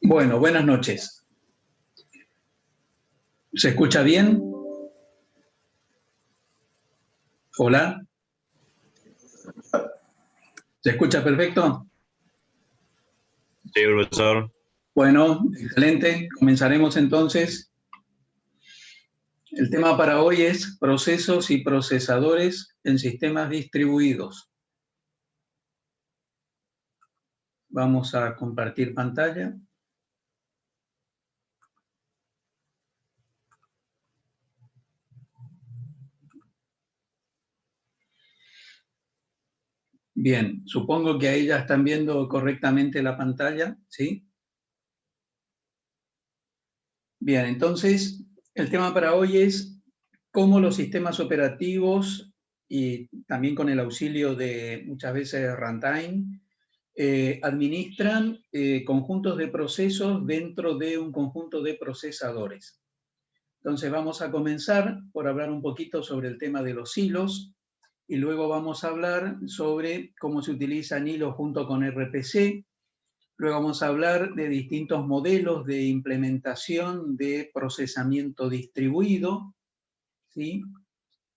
Bueno, buenas noches. ¿Se escucha bien? Hola, ¿se escucha perfecto? Sí, profesor. Bueno, excelente. Comenzaremos entonces. El tema para hoy es procesos y procesadores en sistemas distribuidos. Vamos a compartir pantalla. Bien, supongo que ahí ya están viendo correctamente la pantalla, ¿sí? Bien, entonces el tema para hoy es cómo los sistemas operativos y también con el auxilio de muchas veces runtime administran conjuntos de procesos dentro de un conjunto de procesadores. Entonces vamos a comenzar por hablar un poquito sobre el tema de los hilos y luego vamos a hablar sobre cómo se utilizan hilos junto con RPC. Luego vamos a hablar de distintos modelos de implementación de procesamiento distribuido, ¿sí?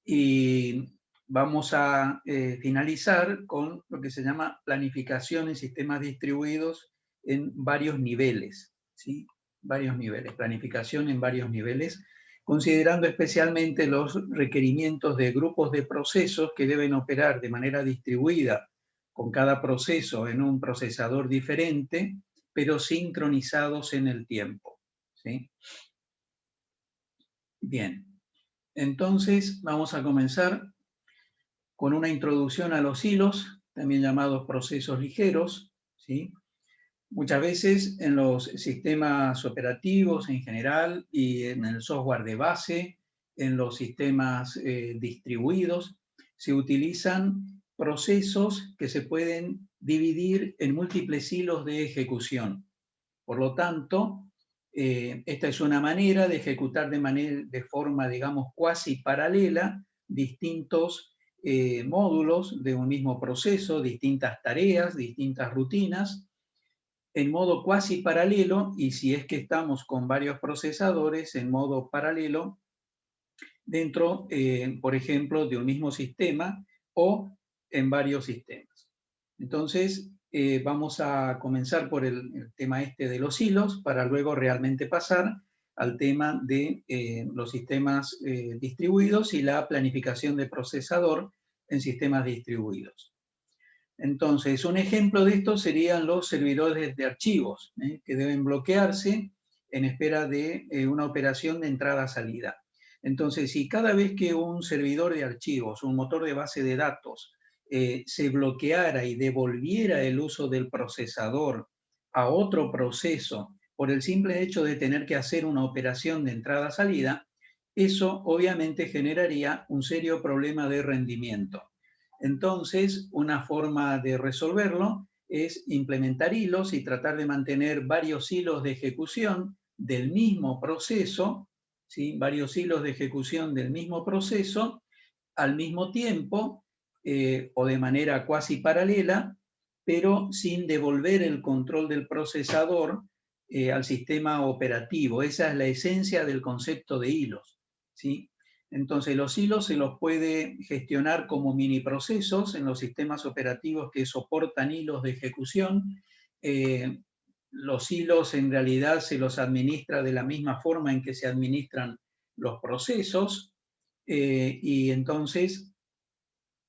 Y vamos a finalizar con lo que se llama planificación en sistemas distribuidos en varios niveles, ¿sí? Varios niveles, planificación en varios niveles, considerando especialmente los requerimientos de grupos de procesos que deben operar de manera distribuida con cada proceso en un procesador diferente, pero sincronizados en el tiempo, ¿sí? Bien, entonces vamos a comenzar con una introducción a los hilos, también llamados procesos ligeros, ¿sí? Muchas veces en los sistemas operativos en general y en el software de base, en los sistemas distribuidos, se utilizan procesos que se pueden dividir en múltiples hilos de ejecución. Por lo tanto, esta es una manera de ejecutar de forma, digamos, cuasi paralela distintos módulos de un mismo proceso, distintas tareas, distintas rutinas, en modo cuasi paralelo, y si es que estamos con varios procesadores, en modo paralelo, dentro, por ejemplo, de un mismo sistema o en varios sistemas. Entonces, vamos a comenzar por el tema este de los hilos, para luego realmente pasar al tema de los sistemas distribuidos y la planificación de procesador en sistemas distribuidos. Entonces, un ejemplo de esto serían los servidores de archivos, que deben bloquearse en espera de una operación de entrada-salida. Entonces, si cada vez que un servidor de archivos, un motor de base de datos, se bloqueara y devolviera el uso del procesador a otro proceso por el simple hecho de tener que hacer una operación de entrada-salida, eso obviamente generaría un serio problema de rendimiento. Entonces, una forma de resolverlo es implementar hilos y tratar de mantener varios hilos de ejecución del mismo proceso, ¿sí? Varios hilos de ejecución del mismo proceso al mismo tiempo o de manera cuasi paralela, pero sin devolver el control del procesador al sistema operativo. Esa es la esencia del concepto de hilos, ¿sí? Entonces, los hilos se los puede gestionar como mini procesos en los sistemas operativos que soportan hilos de ejecución. Los hilos en realidad se los administra de la misma forma en que se administran los procesos. Y entonces,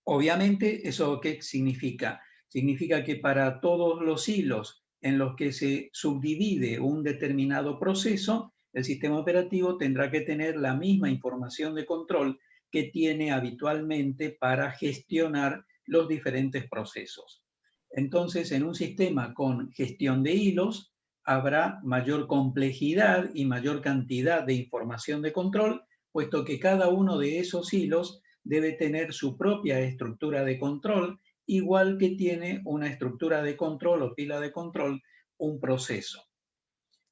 obviamente, ¿eso qué significa? Significa que para todos los hilos en los que se subdivide un determinado proceso, el sistema operativo tendrá que tener la misma información de control que tiene habitualmente para gestionar los diferentes procesos. Entonces, en un sistema con gestión de hilos, habrá mayor complejidad y mayor cantidad de información de control, puesto que cada uno de esos hilos debe tener su propia estructura de control, igual que tiene una estructura de control o pila de control un proceso.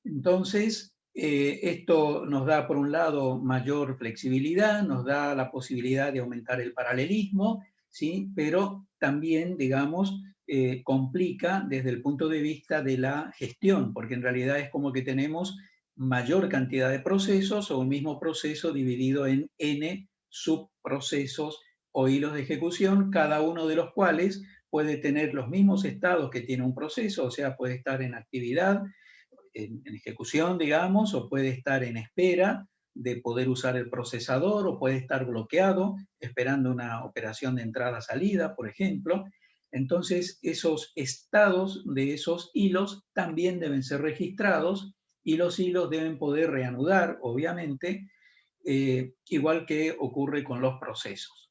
Entonces, esto nos da, por un lado, mayor flexibilidad, nos da la posibilidad de aumentar el paralelismo, ¿sí? Pero también, digamos, complica desde el punto de vista de la gestión, porque en realidad es como que tenemos mayor cantidad de procesos o un mismo proceso dividido en n subprocesos o hilos de ejecución, cada uno de los cuales puede tener los mismos estados que tiene un proceso, o sea, puede estar en actividad, en ejecución, digamos, o puede estar en espera de poder usar el procesador, o puede estar bloqueado, esperando una operación de entrada-salida, por ejemplo. Entonces, esos estados de esos hilos también deben ser registrados y los hilos deben poder reanudar, obviamente, igual que ocurre con los procesos.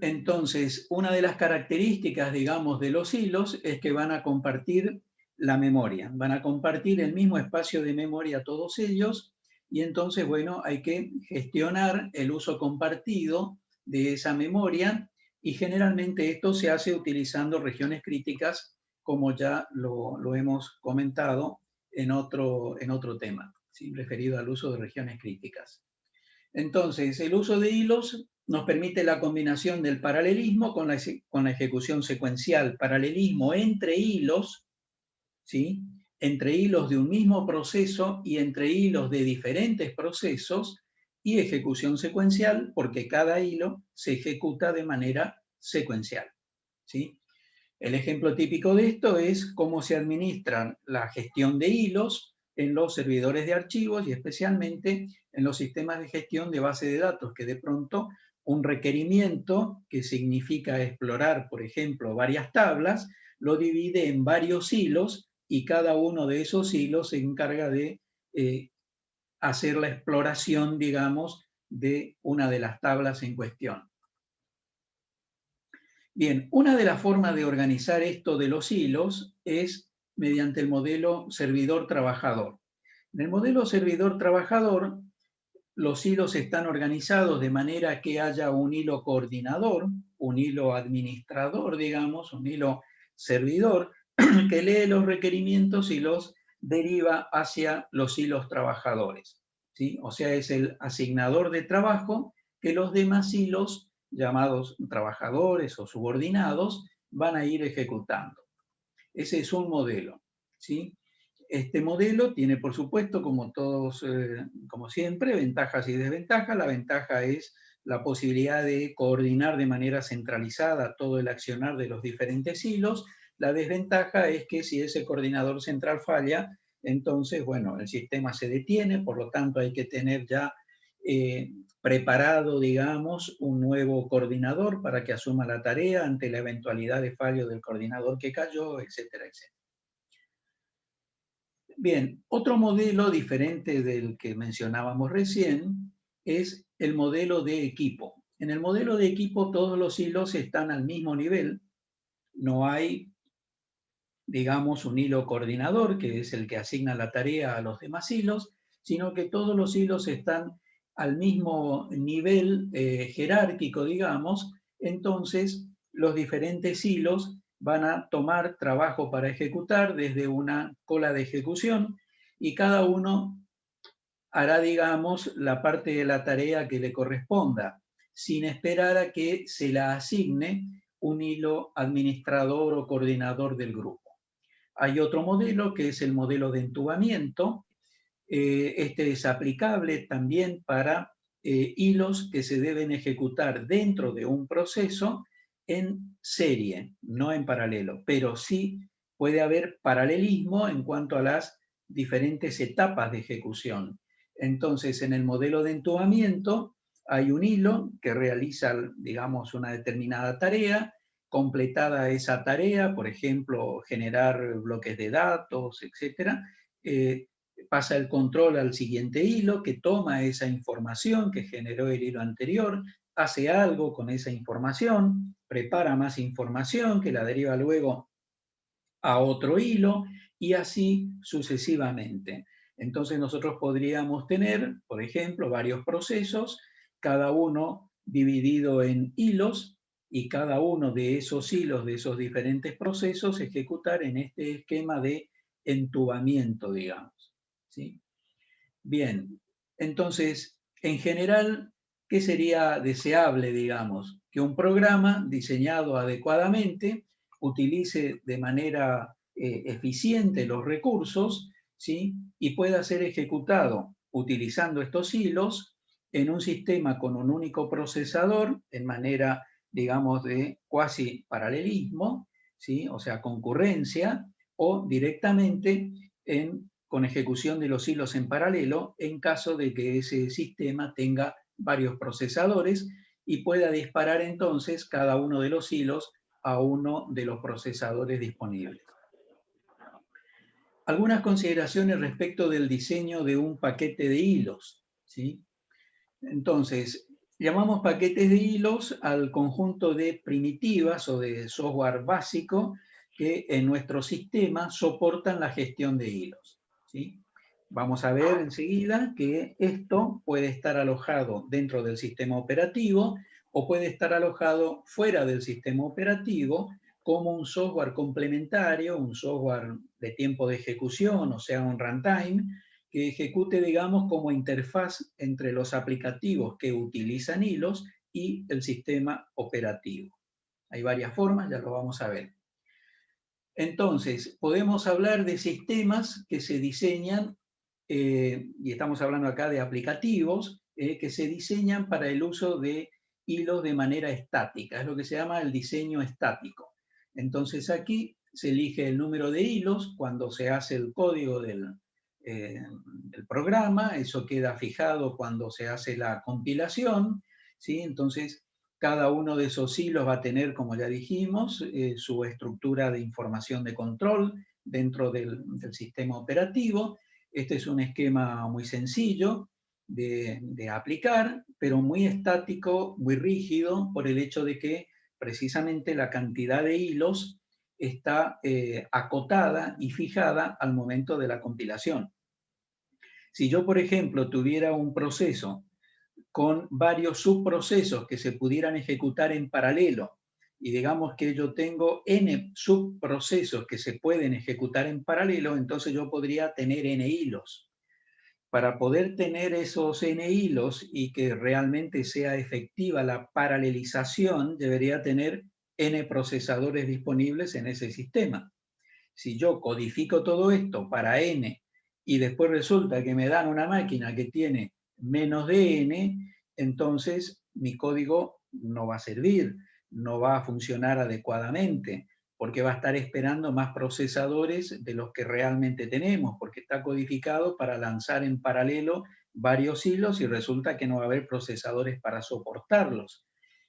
Entonces, una de las características, digamos, de los hilos es que van a compartir la memoria, van a compartir el mismo espacio de memoria todos ellos, y entonces, bueno, hay que gestionar el uso compartido de esa memoria, y generalmente esto se hace utilizando regiones críticas, como ya lo hemos comentado en otro tema, ¿sí? Referido al uso de regiones críticas. Entonces, el uso de hilos nos permite la combinación del paralelismo con la ejecución secuencial. Paralelismo entre hilos, ¿sí? Entre hilos de un mismo proceso y entre hilos de diferentes procesos, y ejecución secuencial porque cada hilo se ejecuta de manera secuencial, ¿sí? El ejemplo típico de esto es cómo se administra la gestión de hilos en los servidores de archivos y especialmente en los sistemas de gestión de base de datos, que de pronto un requerimiento que significa explorar, por ejemplo, varias tablas, lo divide en varios hilos y cada uno de esos hilos se encarga de hacer la exploración, digamos, de una de las tablas en cuestión. Bien, una de las formas de organizar esto de los hilos es mediante el modelo servidor-trabajador. En el modelo servidor-trabajador, los hilos están organizados de manera que haya un hilo coordinador, un hilo administrador, digamos, un hilo servidor, que lee los requerimientos y los deriva hacia los hilos trabajadores, ¿sí? O sea, es el asignador de trabajo que los demás hilos, llamados trabajadores o subordinados, van a ir ejecutando. Ese es un modelo, ¿sí? Este modelo tiene, por supuesto, como como siempre, ventajas y desventajas. La ventaja es la posibilidad de coordinar de manera centralizada todo el accionar de los diferentes hilos. La desventaja es que si ese coordinador central falla, entonces, bueno, el sistema se detiene, por lo tanto hay que tener ya preparado, digamos, un nuevo coordinador para que asuma la tarea ante la eventualidad de fallo del coordinador que cayó, etcétera, etcétera. Bien, otro modelo diferente del que mencionábamos recién es el modelo de equipo. En el modelo de equipo todos los hilos están al mismo nivel, no hay, digamos, un hilo coordinador, que es el que asigna la tarea a los demás hilos, sino que todos los hilos están al mismo nivel jerárquico, digamos. Entonces los diferentes hilos van a tomar trabajo para ejecutar desde una cola de ejecución y cada uno hará, digamos, la parte de la tarea que le corresponda, sin esperar a que se la asigne un hilo administrador o coordinador del grupo. Hay otro modelo que es el modelo de entubamiento. Este es aplicable también para hilos que se deben ejecutar dentro de un proceso en serie, no en paralelo, pero sí puede haber paralelismo en cuanto a las diferentes etapas de ejecución. Entonces, en el modelo de entubamiento hay un hilo que realiza, digamos, una determinada tarea. Completada esa tarea, por ejemplo, generar bloques de datos, etcétera, pasa el control al siguiente hilo que toma esa información que generó el hilo anterior, hace algo con esa información, prepara más información que la deriva luego a otro hilo y así sucesivamente. Entonces nosotros podríamos tener, por ejemplo, varios procesos, cada uno dividido en hilos y cada uno de esos hilos, de esos diferentes procesos, ejecutar en este esquema de entubamiento, digamos, ¿sí? Bien, entonces, en general, ¿qué sería deseable, digamos? Que un programa diseñado adecuadamente utilice de manera eficiente los recursos, ¿sí? Y pueda ser ejecutado utilizando estos hilos en un sistema con un único procesador, en manera, digamos, de cuasi paralelismo, ¿sí? O sea, concurrencia, o directamente con ejecución de los hilos en paralelo, en caso de que ese sistema tenga varios procesadores y pueda disparar entonces cada uno de los hilos a uno de los procesadores disponibles. Algunas consideraciones respecto del diseño de un paquete de hilos, ¿sí? Entonces, llamamos paquetes de hilos al conjunto de primitivas o de software básico que en nuestro sistema soportan la gestión de hilos, ¿sí? Vamos a ver enseguida que esto puede estar alojado dentro del sistema operativo o puede estar alojado fuera del sistema operativo como un software complementario, un software de tiempo de ejecución, o sea, un runtime, que ejecute, digamos, como interfaz entre los aplicativos que utilizan hilos y el sistema operativo. Hay varias formas, ya lo vamos a ver. Entonces, podemos hablar de sistemas que se diseñan, y estamos hablando acá de aplicativos, que se diseñan para el uso de hilos de manera estática, es lo que se llama el diseño estático. Entonces aquí se elige el número de hilos cuando se hace el código del programa, eso queda fijado cuando se hace la compilación, ¿sí? Entonces cada uno de esos hilos va a tener, como ya dijimos, su estructura de información de control dentro del sistema operativo. Este es un esquema muy sencillo de aplicar, pero muy estático, muy rígido, por el hecho de que precisamente la cantidad de hilos está acotada y fijada al momento de la compilación. Si yo, por ejemplo, tuviera un proceso con varios subprocesos que se pudieran ejecutar en paralelo, y digamos que yo tengo n subprocesos que se pueden ejecutar en paralelo, entonces yo podría tener n hilos. Para poder tener esos n hilos y que realmente sea efectiva la paralelización, debería tener n procesadores disponibles en ese sistema. Si yo codifico todo esto para n y después resulta que me dan una máquina que tiene menos de n, entonces mi código no va a servir, no va a funcionar adecuadamente, porque va a estar esperando más procesadores de los que realmente tenemos, porque está codificado para lanzar en paralelo varios hilos y resulta que no va a haber procesadores para soportarlos.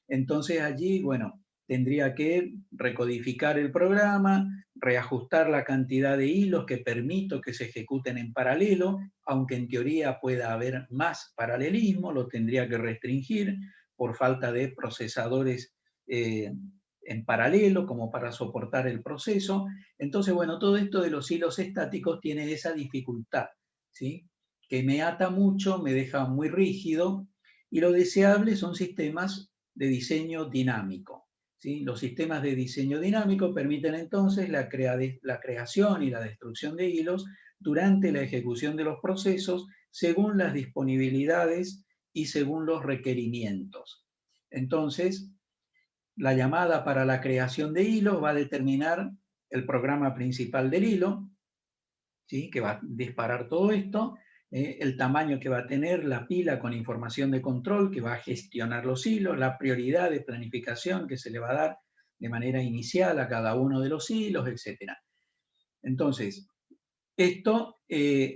Entonces allí, bueno, tendría que recodificar el programa, reajustar la cantidad de hilos que permito que se ejecuten en paralelo, aunque en teoría pueda haber más paralelismo, lo tendría que restringir por falta de procesadores en paralelo como para soportar el proceso. Entonces, bueno, todo esto de los hilos estáticos tiene esa dificultad, ¿sí? Que me ata mucho, me deja muy rígido, y lo deseable son sistemas de diseño dinámico, ¿sí? Los sistemas de diseño dinámico permiten entonces la creación y la destrucción de hilos durante la ejecución de los procesos según las disponibilidades y según los requerimientos. Entonces, la llamada para la creación de hilos va a determinar el programa principal del hilo, ¿sí? Que va a disparar todo esto, el tamaño que va a tener la pila con información de control que va a gestionar los hilos, la prioridad de planificación que se le va a dar de manera inicial a cada uno de los hilos, etc. Entonces, esto,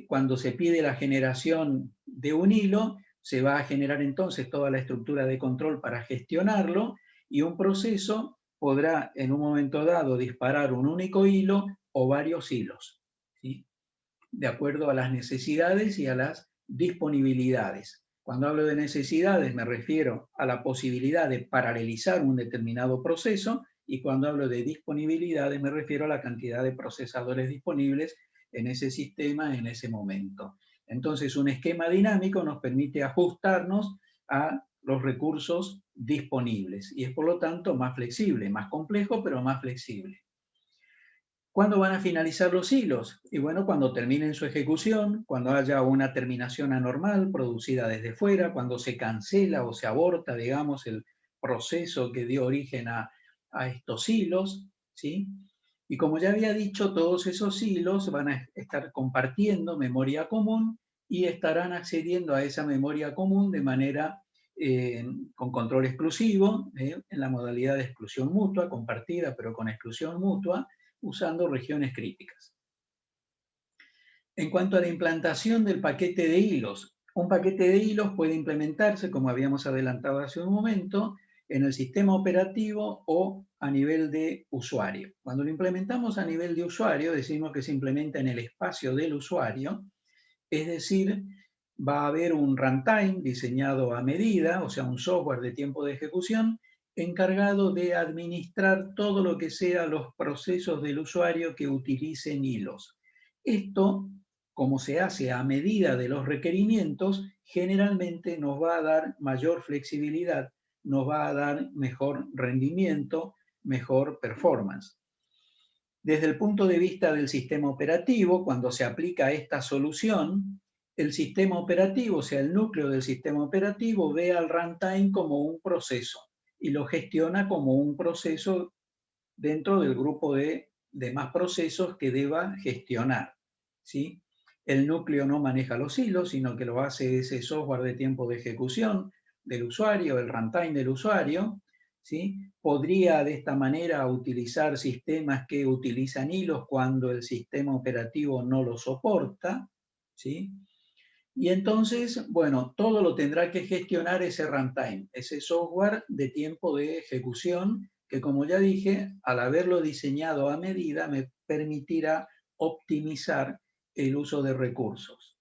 cuando se pide la generación de un hilo, se va a generar entonces toda la estructura de control para gestionarlo, y un proceso podrá en un momento dado disparar un único hilo o varios hilos, ¿sí? De acuerdo a las necesidades y a las disponibilidades. Cuando hablo de necesidades me refiero a la posibilidad de paralelizar un determinado proceso, y cuando hablo de disponibilidades me refiero a la cantidad de procesadores disponibles en ese sistema en ese momento. Entonces, un esquema dinámico nos permite ajustarnos a los recursos disponibles y es por lo tanto más flexible, más complejo, pero más flexible. ¿Cuándo van a finalizar los hilos? Y bueno, cuando terminen su ejecución, cuando haya una terminación anormal producida desde fuera, cuando se cancela o se aborta, digamos, el proceso que dio origen a estos hilos, ¿sí? Y como ya había dicho, todos esos hilos van a estar compartiendo memoria común y estarán accediendo a esa memoria común de manera con control exclusivo, en la modalidad de exclusión mutua, compartida, pero con exclusión mutua, usando regiones críticas. En cuanto a la implantación del paquete de hilos, un paquete de hilos puede implementarse, como habíamos adelantado hace un momento, en el sistema operativo o a nivel de usuario. Cuando lo implementamos a nivel de usuario, decimos que se implementa en el espacio del usuario, es decir, va a haber un runtime diseñado a medida, o sea, un software de tiempo de ejecución, encargado de administrar todo lo que sea los procesos del usuario que utilicen hilos. Esto, como se hace a medida de los requerimientos, generalmente nos va a dar mayor flexibilidad, nos va a dar mejor rendimiento, mejor performance. Desde el punto de vista del sistema operativo, cuando se aplica esta solución, el sistema operativo, o sea, el núcleo del sistema operativo, ve al runtime como un proceso y lo gestiona como un proceso dentro del grupo de demás procesos que deba gestionar, ¿sí? El núcleo no maneja los hilos, sino que lo hace ese software de tiempo de ejecución del usuario, el runtime del usuario, ¿sí? Podría de esta manera utilizar sistemas que utilizan hilos cuando el sistema operativo no lo soporta, ¿sí? Y entonces, bueno, todo lo tendrá que gestionar ese runtime, ese software de tiempo de ejecución que, como ya dije, al haberlo diseñado a medida me permitirá optimizar el uso de recursos.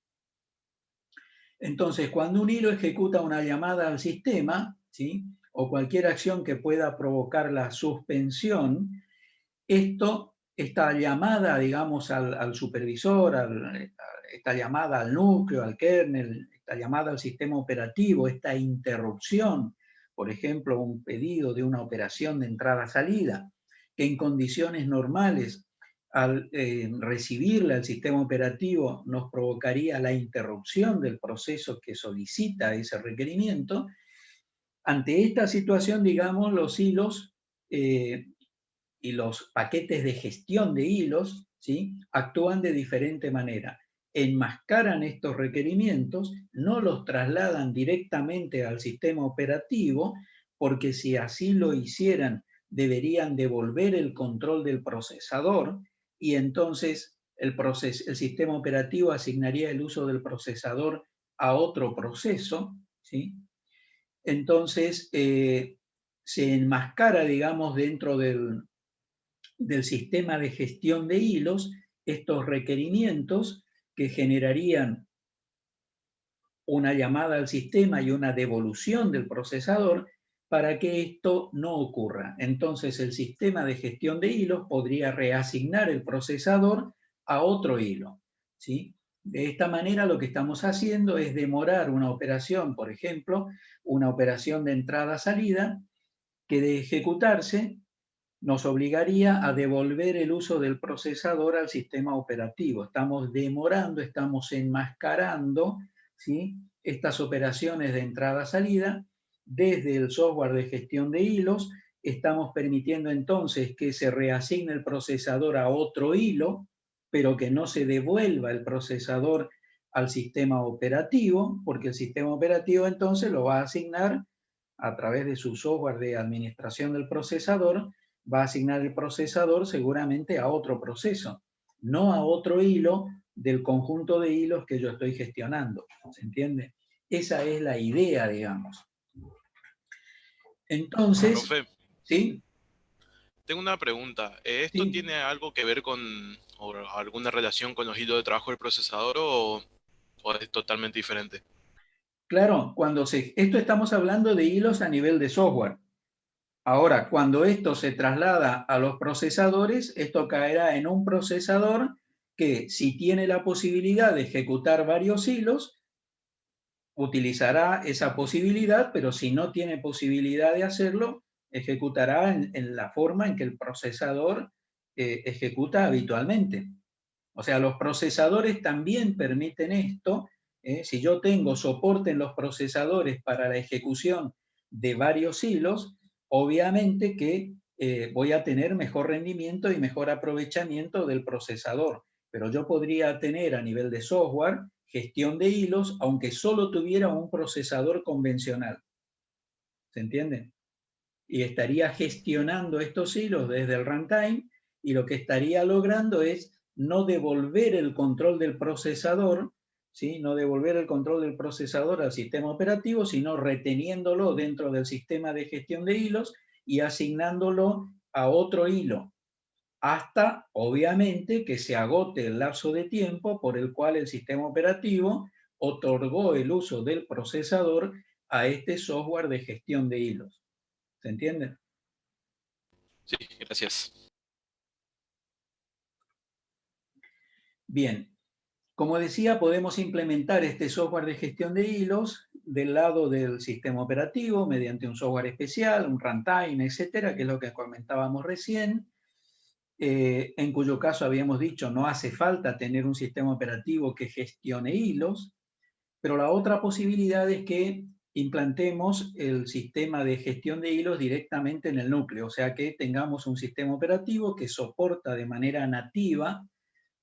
Entonces, cuando un hilo ejecuta una llamada al sistema, ¿sí?, o cualquier acción que pueda provocar la suspensión, esta llamada, digamos, al supervisor, esta llamada al núcleo, al kernel, esta llamada al sistema operativo, esta interrupción, por ejemplo, un pedido de una operación de entrada-salida, que en condiciones normales, al recibirla el sistema operativo, nos provocaría la interrupción del proceso que solicita ese requerimiento. Ante esta situación, digamos, los hilos y los paquetes de gestión de hilos, ¿sí?, actúan de diferente manera. Enmascaran estos requerimientos, no los trasladan directamente al sistema operativo, porque si así lo hicieran, deberían devolver el control del procesador y entonces el sistema operativo asignaría el uso del procesador a otro proceso, ¿sí? Entonces, se enmascara, digamos, dentro del sistema de gestión de hilos estos requerimientos que generarían una llamada al sistema y una devolución del procesador para que esto no ocurra. Entonces el sistema de gestión de hilos podría reasignar el procesador a otro hilo, ¿sí? De esta manera lo que estamos haciendo es demorar una operación, por ejemplo, una operación de entrada-salida, que de ejecutarse nos obligaría a devolver el uso del procesador al sistema operativo. Estamos demorando, estamos enmascarando, ¿sí?, estas operaciones de entrada-salida desde el software de gestión de hilos. Estamos permitiendo entonces que se reasigne el procesador a otro hilo, pero que no se devuelva el procesador al sistema operativo, porque el sistema operativo entonces lo va a asignar a través de su software de administración del procesador, va a asignar el procesador seguramente a otro proceso, no a otro hilo del conjunto de hilos que yo estoy gestionando. ¿Se entiende? Esa es la idea, digamos. Entonces, Profe, ¿sí? tengo una pregunta. ¿Esto Sí, tiene algo que ver con o alguna relación con los hilos de trabajo del procesador o es totalmente diferente? claro, esto estamos hablando de hilos a nivel de software. Ahora, cuando esto se traslada a los procesadores, esto caerá en un procesador que, si tiene la posibilidad de ejecutar varios hilos, utilizará esa posibilidad, pero si no tiene posibilidad de hacerlo, ejecutará en la forma en que el procesador ejecuta habitualmente. O sea, los procesadores también permiten esto. Si yo tengo soporte en los procesadores para la ejecución de varios hilos, obviamente que voy a tener mejor rendimiento y mejor aprovechamiento del procesador. Pero yo podría tener a nivel de software gestión de hilos, aunque solo tuviera un procesador convencional. ¿Se entiende? Y estaría gestionando estos hilos desde el runtime, y lo que estaría logrando es no devolver el control del procesador, ¿sí? No devolver el control del procesador al sistema operativo, sino reteniéndolo dentro del sistema de gestión de hilos y asignándolo a otro hilo, hasta, obviamente, que se agote el lapso de tiempo por el cual el sistema operativo otorgó el uso del procesador a este software de gestión de hilos. ¿Se entiende? Sí, gracias. Bien, como decía, podemos implementar este software de gestión de hilos del lado del sistema operativo mediante un software especial, un runtime, etcétera, que es lo que comentábamos recién, en cuyo caso habíamos dicho no hace falta tener un sistema operativo que gestione hilos, pero la otra posibilidad es que implantemos el sistema de gestión de hilos directamente en el núcleo, o sea que tengamos un sistema operativo que soporta de manera nativa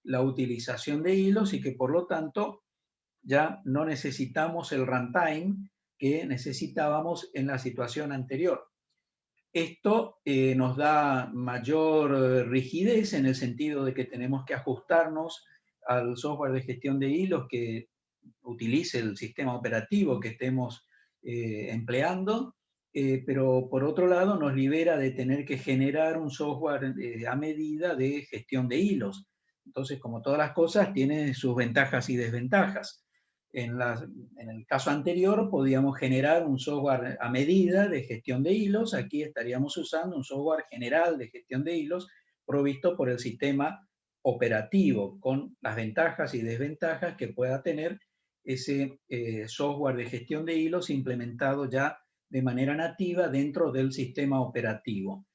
la utilización de hilos y que por lo tanto ya no necesitamos el runtime que necesitábamos en la situación anterior. Esto nos da mayor rigidez en el sentido de que tenemos que ajustarnos al software de gestión de hilos que utilice el sistema operativo que estemos empleando, pero por otro lado nos libera de tener que generar un software a medida de gestión de hilos. Entonces, como todas las cosas, tiene sus ventajas y desventajas. En el caso anterior podíamos generar un software a medida de gestión de hilos. Aquí estaríamos usando un software general de gestión de hilos provisto por el sistema operativo, con las ventajas y desventajas que pueda tener ese software de gestión de hilos implementado ya de manera nativa dentro del sistema operativo.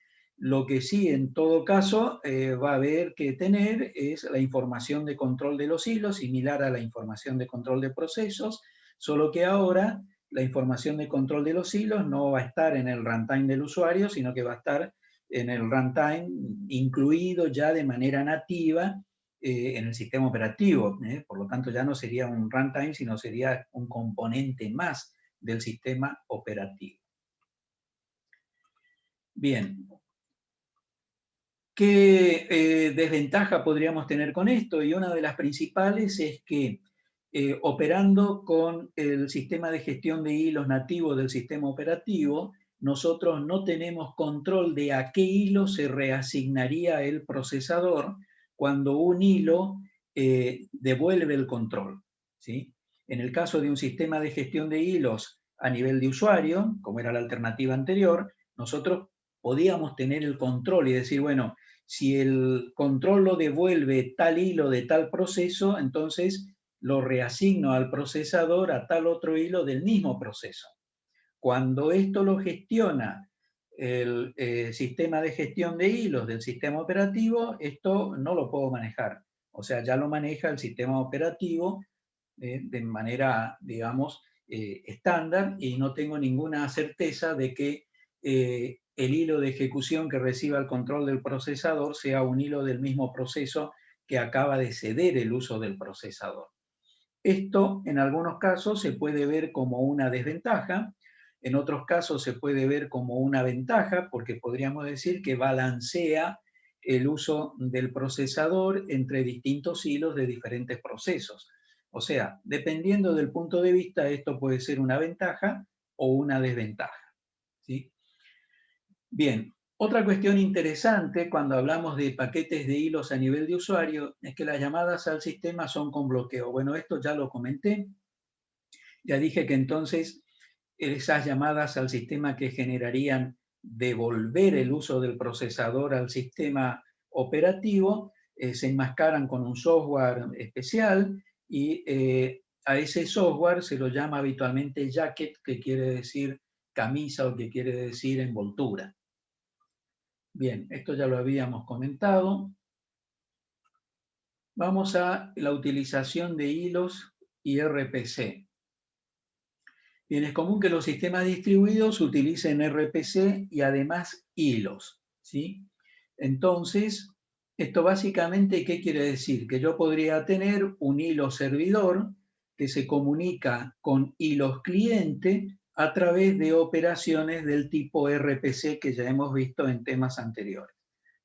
Lo que sí, en todo caso, va a haber que tener es la información de control de los hilos, similar a la información de control de procesos, solo que ahora la información de control de los hilos no va a estar en el runtime del usuario, sino que va a estar en el runtime incluido ya de manera nativa en el sistema operativo. Por lo tanto, ya no sería un runtime, sino sería un componente más del sistema operativo. Bien. ¿Qué desventaja podríamos tener con esto? Y una de las principales es que operando con el sistema de gestión de hilos nativo del sistema operativo, nosotros no tenemos control de a qué hilo se reasignaría el procesador cuando un hilo devuelve el control, ¿sí? En el caso de un sistema de gestión de hilos a nivel de usuario, como era la alternativa anterior, nosotros podíamos tener el control y decir, bueno, si el control lo devuelve tal hilo de tal proceso, entonces lo reasigno al procesador a tal otro hilo del mismo proceso. Cuando esto lo gestiona el sistema de gestión de hilos del sistema operativo, esto no lo puedo manejar. O sea, ya lo maneja el sistema operativo de manera, digamos, estándar, y no tengo ninguna certeza de que el hilo de ejecución que reciba el control del procesador sea un hilo del mismo proceso que acaba de ceder el uso del procesador. Esto en algunos casos se puede ver como una desventaja, en otros casos se puede ver como una ventaja, porque podríamos decir que balancea el uso del procesador entre distintos hilos de diferentes procesos. O sea, dependiendo del punto de vista, esto puede ser una ventaja o una desventaja, ¿sí? Bien, otra cuestión interesante cuando hablamos de paquetes de hilos a nivel de usuario es que las llamadas al sistema son con bloqueo. Bueno, esto ya lo comenté. Ya dije que entonces esas llamadas al sistema que generarían devolver el uso del procesador al sistema operativo se enmascaran con un software especial y a ese software se lo llama habitualmente jacket, que quiere decir camisa o que quiere decir envoltura. Bien, esto ya lo habíamos comentado. Vamos a la utilización de hilos y RPC. Bien, es común que los sistemas distribuidos utilicen RPC y además hilos, ¿sí? Entonces, esto básicamente, ¿qué quiere decir? Que yo podría tener un hilo servidor que se comunica con hilos cliente a través de operaciones del tipo RPC que ya hemos visto en temas anteriores,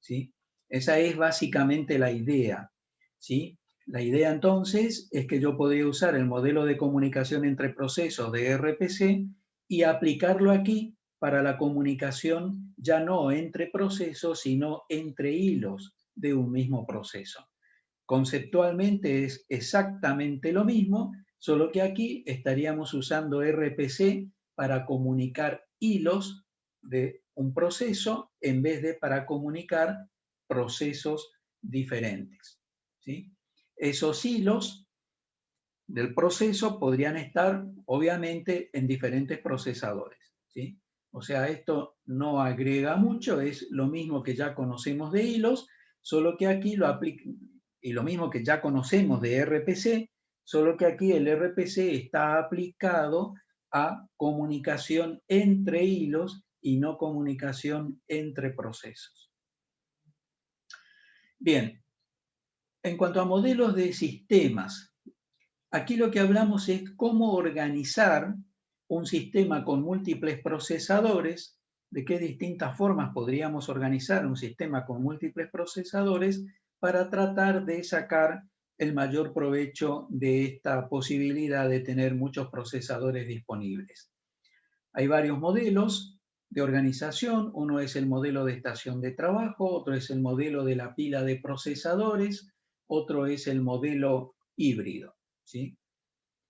¿sí? Esa es básicamente la idea, ¿sí? La idea entonces es que yo podría usar el modelo de comunicación entre procesos de RPC y aplicarlo aquí para la comunicación ya no entre procesos, sino entre hilos de un mismo proceso. Conceptualmente es exactamente lo mismo, solo que aquí estaríamos usando RPC para comunicar hilos de un proceso en vez de para comunicar procesos diferentes, ¿sí? Esos hilos del proceso podrían estar, obviamente, en diferentes procesadores, ¿sí? O sea, esto no agrega mucho, es lo mismo que ya conocemos de hilos, solo que aquí lo aplica, y lo mismo que ya conocemos de RPC, solo que aquí el RPC está aplicado a comunicación entre hilos y no comunicación entre procesos. Bien, en cuanto a modelos de sistemas, aquí lo que hablamos es cómo organizar un sistema con múltiples procesadores, de qué distintas formas podríamos organizar un sistema con múltiples procesadores para tratar de sacar el mayor provecho de esta posibilidad de tener muchos procesadores disponibles. Hay varios modelos de organización, uno es el modelo de estación de trabajo, otro es el modelo de la pila de procesadores, otro es el modelo híbrido, ¿sí?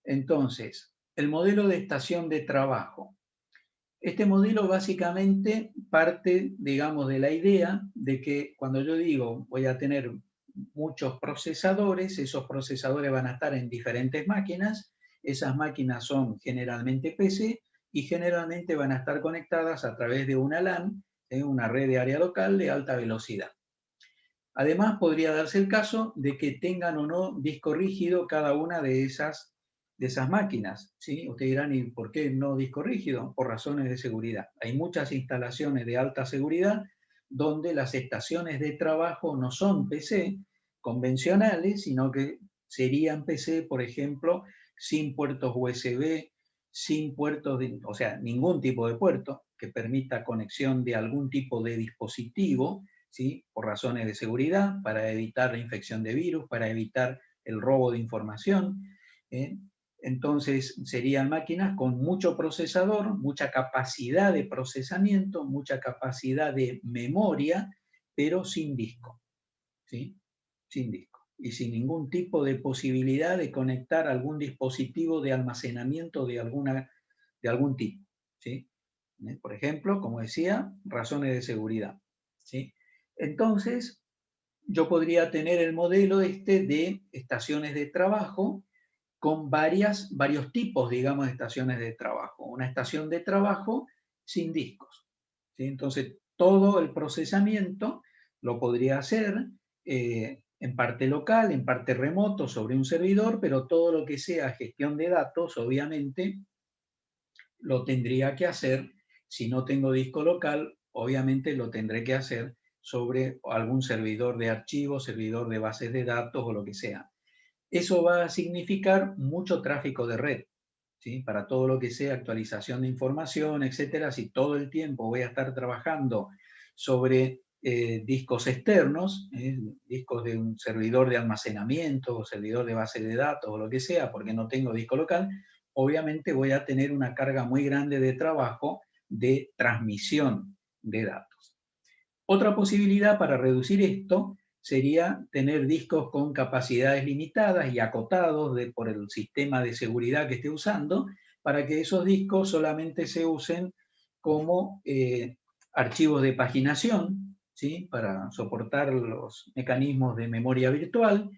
Entonces, el modelo de estación de trabajo. Este modelo básicamente parte, digamos, de la idea de que cuando yo digo voy a tener muchos procesadores, esos procesadores van a estar en diferentes máquinas, esas máquinas son generalmente PC y generalmente van a estar conectadas a través de una LAN, una red de área local de alta velocidad. Además, podría darse el caso de que tengan o no disco rígido cada una de esas máquinas, ¿sí? Ustedes dirán, ¿y por qué no disco rígido? Por razones de seguridad. Hay muchas instalaciones de alta seguridad donde las estaciones de trabajo no son PC convencionales, sino que serían PC, por ejemplo, sin puertos USB, sin puertos, o sea, ningún tipo de puerto que permita conexión de algún tipo de dispositivo, ¿sí? Por razones de seguridad, para evitar la infección de virus, para evitar el robo de información. Entonces serían máquinas con mucho procesador, mucha capacidad de procesamiento, mucha capacidad de memoria, pero sin disco, ¿sí? Sin disco. Y sin ningún tipo de posibilidad de conectar algún dispositivo de almacenamiento de algún tipo, ¿sí? Por ejemplo, como decía, razones de seguridad, ¿sí? Entonces, yo podría tener el modelo de estaciones de trabajo con varios tipos, digamos, de estaciones de trabajo. Una estación de trabajo sin discos, ¿sí? Entonces, todo el procesamiento lo podría hacer en parte local, en parte remoto, sobre un servidor, pero todo lo que sea gestión de datos, obviamente, lo tendría que hacer. Si no tengo disco local, obviamente lo tendré que hacer sobre algún servidor de archivos, servidor de bases de datos o lo que sea. Eso va a significar mucho tráfico de red, ¿sí? Para todo lo que sea actualización de información, etcétera. Si todo el tiempo voy a estar trabajando sobre discos externos, discos de un servidor de almacenamiento o servidor de base de datos o lo que sea, porque no tengo disco local, obviamente voy a tener una carga muy grande de trabajo de transmisión de datos. Otra posibilidad para reducir esto sería tener discos con capacidades limitadas y acotados por el sistema de seguridad que esté usando, para que esos discos solamente se usen como archivos de paginación, ¿sí? Para soportar los mecanismos de memoria virtual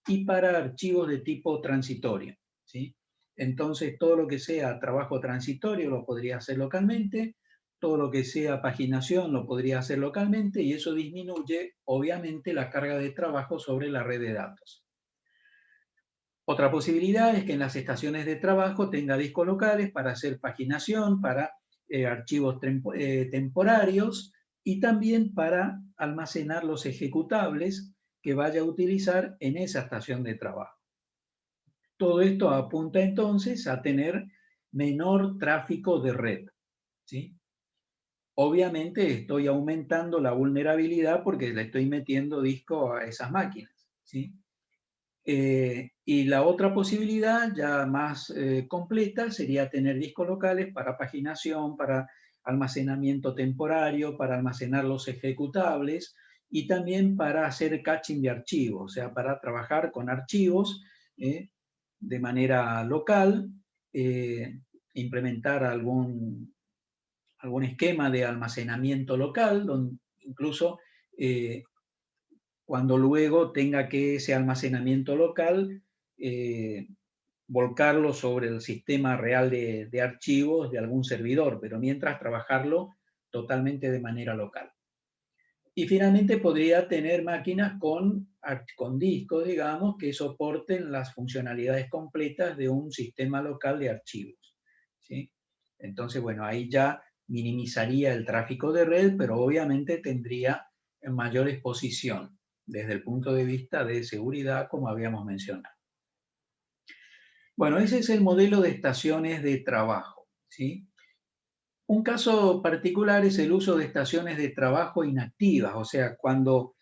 y para archivos de tipo transitorio, ¿sí? Entonces, todo lo que sea trabajo transitorio lo podría hacer localmente, todo lo que sea paginación lo podría hacer localmente y eso disminuye, obviamente, la carga de trabajo sobre la red de datos. Otra posibilidad es que en las estaciones de trabajo tenga discos locales para hacer paginación, para archivos temporarios y también para almacenar los ejecutables que vaya a utilizar en esa estación de trabajo. Todo esto apunta entonces a tener menor tráfico de red, ¿sí? Obviamente estoy aumentando la vulnerabilidad porque le estoy metiendo disco a esas máquinas, ¿sí? Y la otra posibilidad, ya más completa, sería tener discos locales para paginación, para almacenamiento temporario, para almacenar los ejecutables y también para hacer caching de archivos, o sea, para trabajar con archivos de manera local, implementar algún esquema de almacenamiento local, donde incluso cuando luego tenga que ese almacenamiento local volcarlo sobre el sistema real de archivos de algún servidor, pero mientras trabajarlo totalmente de manera local. Y finalmente podría tener máquinas con discos, digamos, que soporten las funcionalidades completas de un sistema local de archivos, ¿sí? Entonces, bueno, ahí ya minimizaría el tráfico de red, pero obviamente tendría mayor exposición desde el punto de vista de seguridad, como habíamos mencionado. Bueno, ese es el modelo de estaciones de trabajo, ¿sí? Un caso particular es el uso de estaciones de trabajo inactivas, o sea, cuando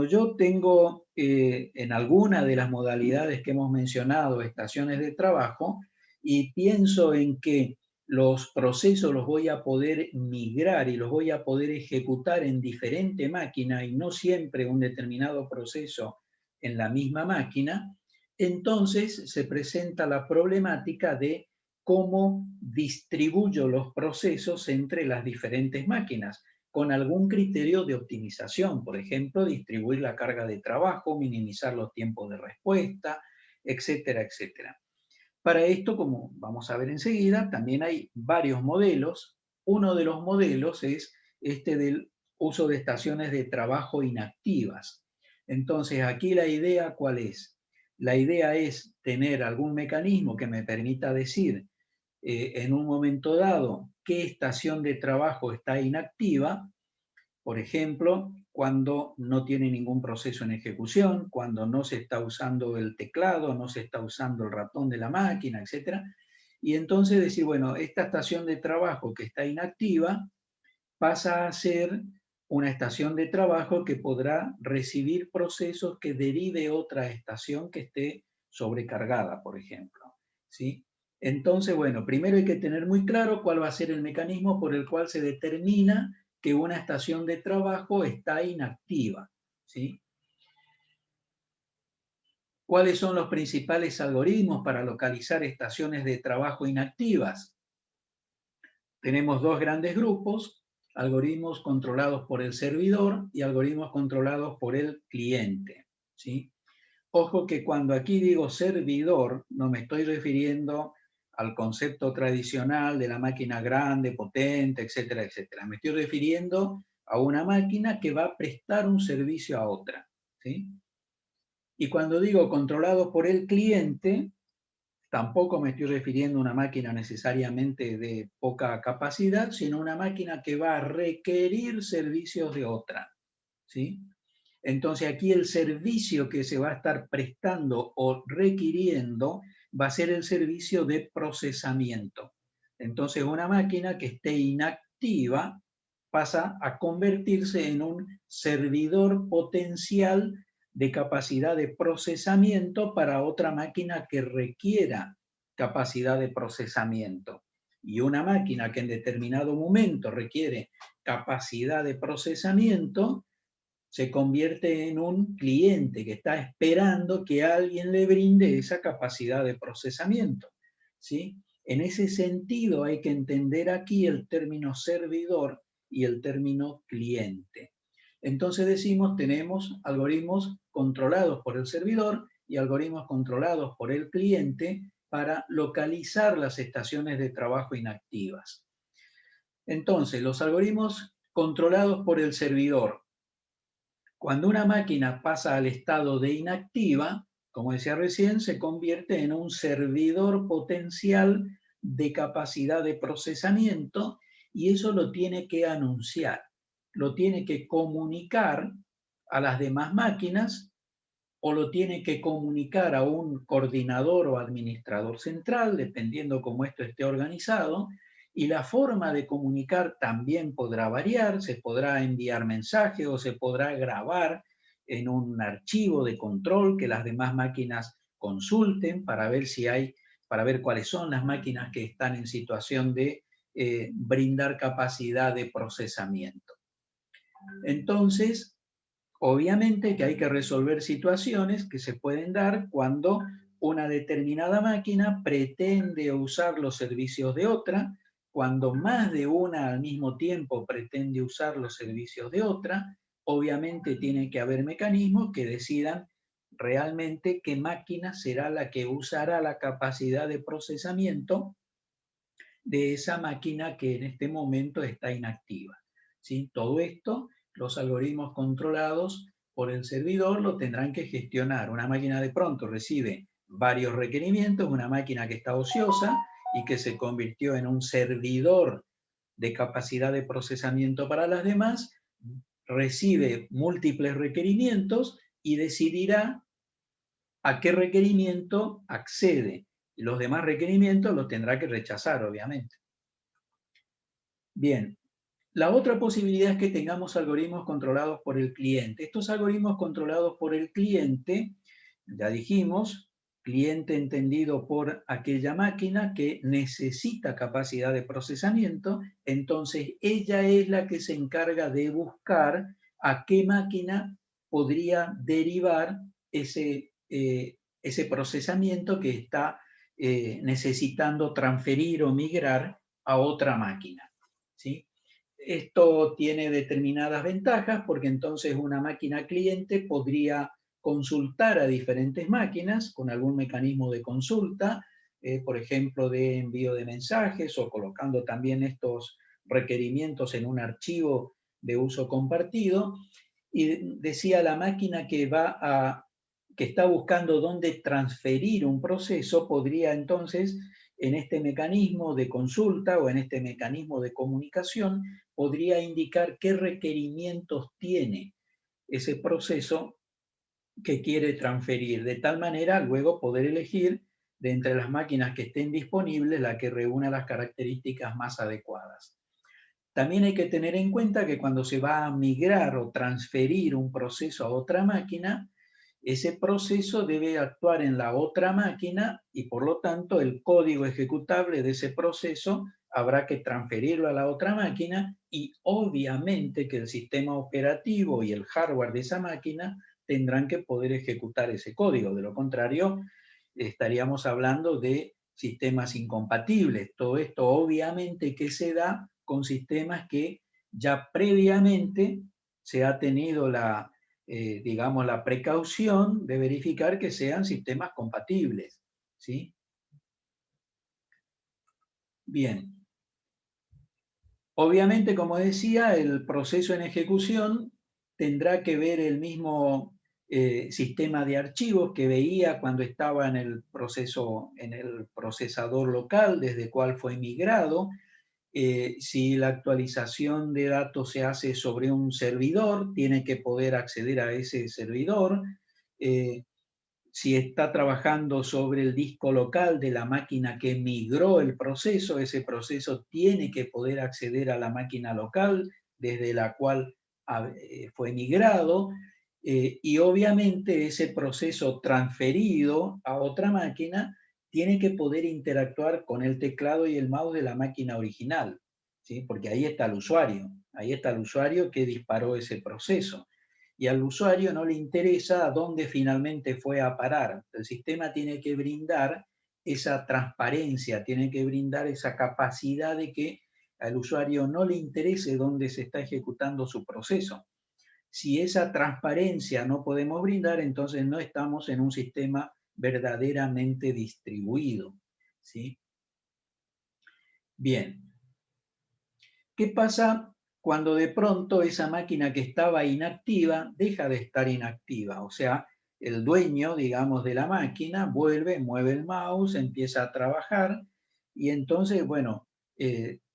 yo tengo en alguna de las modalidades que hemos mencionado estaciones de trabajo y pienso en que los procesos los voy a poder migrar y los voy a poder ejecutar en diferente máquina y no siempre un determinado proceso en la misma máquina, entonces se presenta la problemática de cómo distribuyo los procesos entre las diferentes máquinas, con algún criterio de optimización, por ejemplo, distribuir la carga de trabajo, minimizar los tiempos de respuesta, etcétera, etcétera. Para esto, como vamos a ver enseguida, también hay varios modelos. Uno de los modelos es este del uso de estaciones de trabajo inactivas. Entonces, aquí la idea, ¿cuál es? La idea es tener algún mecanismo que me permita decir en un momento dado qué estación de trabajo está inactiva, por ejemplo, cuando no tiene ningún proceso en ejecución, cuando no se está usando el teclado, no se está usando el ratón de la máquina, etc. Y entonces decir, bueno, esta estación de trabajo que está inactiva pasa a ser una estación de trabajo que podrá recibir procesos que derive otra estación que esté sobrecargada, por ejemplo, ¿sí? Entonces, bueno, primero hay que tener muy claro cuál va a ser el mecanismo por el cual se determina que una estación de trabajo está inactiva, ¿sí? ¿Cuáles son los principales algoritmos para localizar estaciones de trabajo inactivas? Tenemos dos grandes grupos, algoritmos controlados por el servidor y algoritmos controlados por el cliente, ¿sí? Ojo que cuando aquí digo servidor, no me estoy refiriendo al concepto tradicional de la máquina grande, potente, etcétera, etcétera. Me estoy refiriendo a una máquina que va a prestar un servicio a otra, ¿sí? Y cuando digo controlado por el cliente, tampoco me estoy refiriendo a una máquina necesariamente de poca capacidad, sino una máquina que va a requerir servicios de otra, ¿sí? Entonces aquí el servicio que se va a estar prestando o requiriendo va a ser el servicio de procesamiento. Entonces una máquina que esté inactiva pasa a convertirse en un servidor potencial de capacidad de procesamiento para otra máquina que requiera capacidad de procesamiento. Y una máquina que en determinado momento requiere capacidad de procesamiento se convierte en un cliente que está esperando que alguien le brinde esa capacidad de procesamiento, ¿sí? En ese sentido hay que entender aquí el término servidor y el término cliente. Entonces decimos, tenemos algoritmos controlados por el servidor y algoritmos controlados por el cliente para localizar las estaciones de trabajo inactivas. Entonces, los algoritmos controlados por el servidor. Cuando una máquina pasa al estado de inactiva, como decía recién, se convierte en un servidor potencial de capacidad de procesamiento y eso lo tiene que anunciar, lo tiene que comunicar a las demás máquinas o lo tiene que comunicar a un coordinador o administrador central, dependiendo cómo esto esté organizado, y la forma de comunicar también podrá variar, se podrá enviar mensaje o se podrá grabar en un archivo de control que las demás máquinas consulten para ver si hay, para ver cuáles son las máquinas que están en situación de brindar capacidad de procesamiento. Entonces, obviamente que hay que resolver situaciones que se pueden dar cuando una determinada máquina pretende usar los servicios de otra, cuando más de una al mismo tiempo pretende usar los servicios de otra. Obviamente tiene que haber mecanismos que decidan realmente qué máquina será la que usará la capacidad de procesamiento de esa máquina que en este momento está inactiva. ¿Sí? Todo esto, los algoritmos controlados por el servidor lo tendrán que gestionar. Una máquina de pronto recibe varios requerimientos, una máquina que está ociosa y que se convirtió en un servidor de capacidad de procesamiento para las demás, recibe múltiples requerimientos y decidirá a qué requerimiento accede. Los demás requerimientos los tendrá que rechazar, obviamente. Bien, la otra posibilidad es que tengamos algoritmos controlados por el cliente. Estos algoritmos controlados por el cliente, ya dijimos, cliente entendido por aquella máquina que necesita capacidad de procesamiento, entonces ella es la que se encarga de buscar a qué máquina podría derivar ese procesamiento que está necesitando transferir o migrar a otra máquina. ¿Sí? Esto tiene determinadas ventajas porque entonces una máquina cliente podría consultar a diferentes máquinas con algún mecanismo de consulta, por ejemplo, de envío de mensajes o colocando también estos requerimientos en un archivo de uso compartido. Y decía la máquina que está buscando dónde transferir un proceso, podría entonces en este mecanismo de consulta o en este mecanismo de comunicación, podría indicar qué requerimientos tiene ese proceso que quiere transferir, de tal manera luego poder elegir de entre las máquinas que estén disponibles la que reúna las características más adecuadas. También hay que tener en cuenta que cuando se va a migrar o transferir un proceso a otra máquina, ese proceso debe actuar en la otra máquina y por lo tanto el código ejecutable de ese proceso habrá que transferirlo a la otra máquina y obviamente que el sistema operativo y el hardware de esa máquina tendrán que poder ejecutar ese código. De lo contrario, estaríamos hablando de sistemas incompatibles. Todo esto obviamente que se da con sistemas que ya previamente se ha tenido digamos, la precaución de verificar que sean sistemas compatibles. ¿Sí? Bien. Obviamente, como decía, el proceso en ejecución tendrá que ver el mismo sistema de archivos que veía cuando estaba en el procesador local, desde el cual fue migrado. Si la actualización de datos se hace sobre un servidor, tiene que poder acceder a ese servidor. Si está trabajando sobre el disco local de la máquina que migró el proceso, ese proceso tiene que poder acceder a la máquina local desde la cual fue migrado, y obviamente ese proceso transferido a otra máquina tiene que poder interactuar con el teclado y el mouse de la máquina original, ¿sí? Porque ahí está el usuario que disparó ese proceso. Y al usuario no le interesa a dónde finalmente fue a parar. El sistema tiene que brindar esa transparencia, tiene que brindar esa capacidad de que al usuario no le interese dónde se está ejecutando su proceso. Si esa transparencia no podemos brindar, entonces no estamos en un sistema verdaderamente distribuido. ¿Sí? Bien. ¿Qué pasa cuando de pronto esa máquina que estaba inactiva deja de estar inactiva? O sea, el dueño, digamos, de la máquina vuelve, mueve el mouse, empieza a trabajar y entonces, bueno,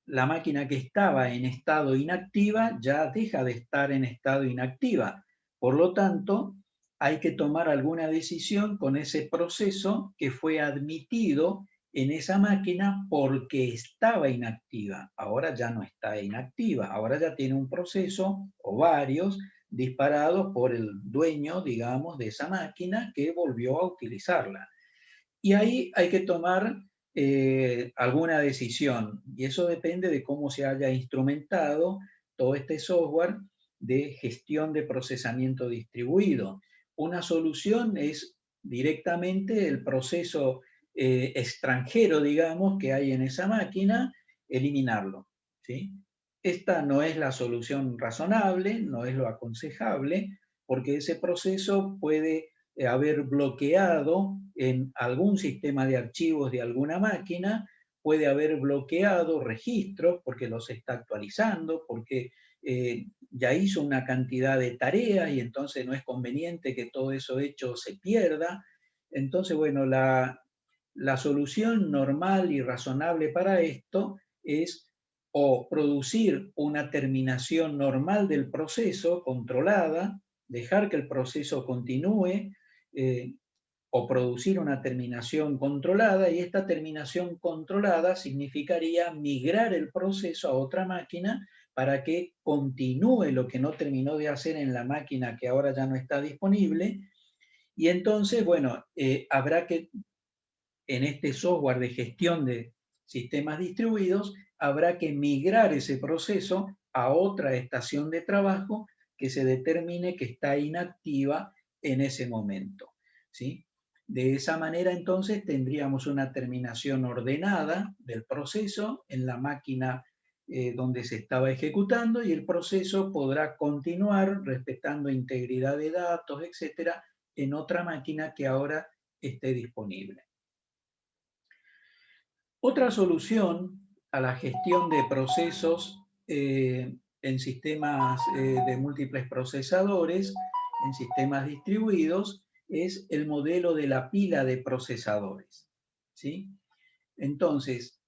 la máquina que estaba en estado inactiva ya deja de estar en estado inactiva. Por lo tanto, hay que tomar alguna decisión con ese proceso que fue admitido en esa máquina porque estaba inactiva. Ahora ya no está inactiva, ahora ya tiene un proceso o varios disparados por el dueño, digamos, de esa máquina que volvió a utilizarla. Y ahí hay que tomar alguna decisión, y eso depende de cómo se haya instrumentado todo este software de gestión de procesamiento distribuido. Una solución es directamente el proceso extranjero, digamos, que hay en esa máquina, eliminarlo, ¿sí? Esta no es la solución razonable, no es lo aconsejable, porque ese proceso puede haber bloqueado en algún sistema de archivos de alguna máquina, puede haber bloqueado registros porque los está actualizando, porque ya hizo una cantidad de tareas y entonces no es conveniente que todo eso hecho se pierda. Entonces, bueno, la solución normal y razonable para esto es o producir una terminación normal del proceso, controlada, dejar que el proceso continúe, o producir una terminación controlada, y esta terminación controlada significaría migrar el proceso a otra máquina para que continúe lo que no terminó de hacer en la máquina que ahora ya no está disponible. Y entonces, bueno, habrá que, en este software de gestión de sistemas distribuidos, habrá que migrar ese proceso a otra estación de trabajo que se determine que está inactiva en ese momento, ¿sí? De esa manera, entonces, tendríamos una terminación ordenada del proceso en la máquina donde se estaba ejecutando, y el proceso podrá continuar respetando integridad de datos, etcétera, en otra máquina que ahora esté disponible. Otra solución a la gestión de procesos en sistemas de múltiples procesadores, en sistemas distribuidos, es el modelo de la pila de procesadores, ¿sí? Entonces,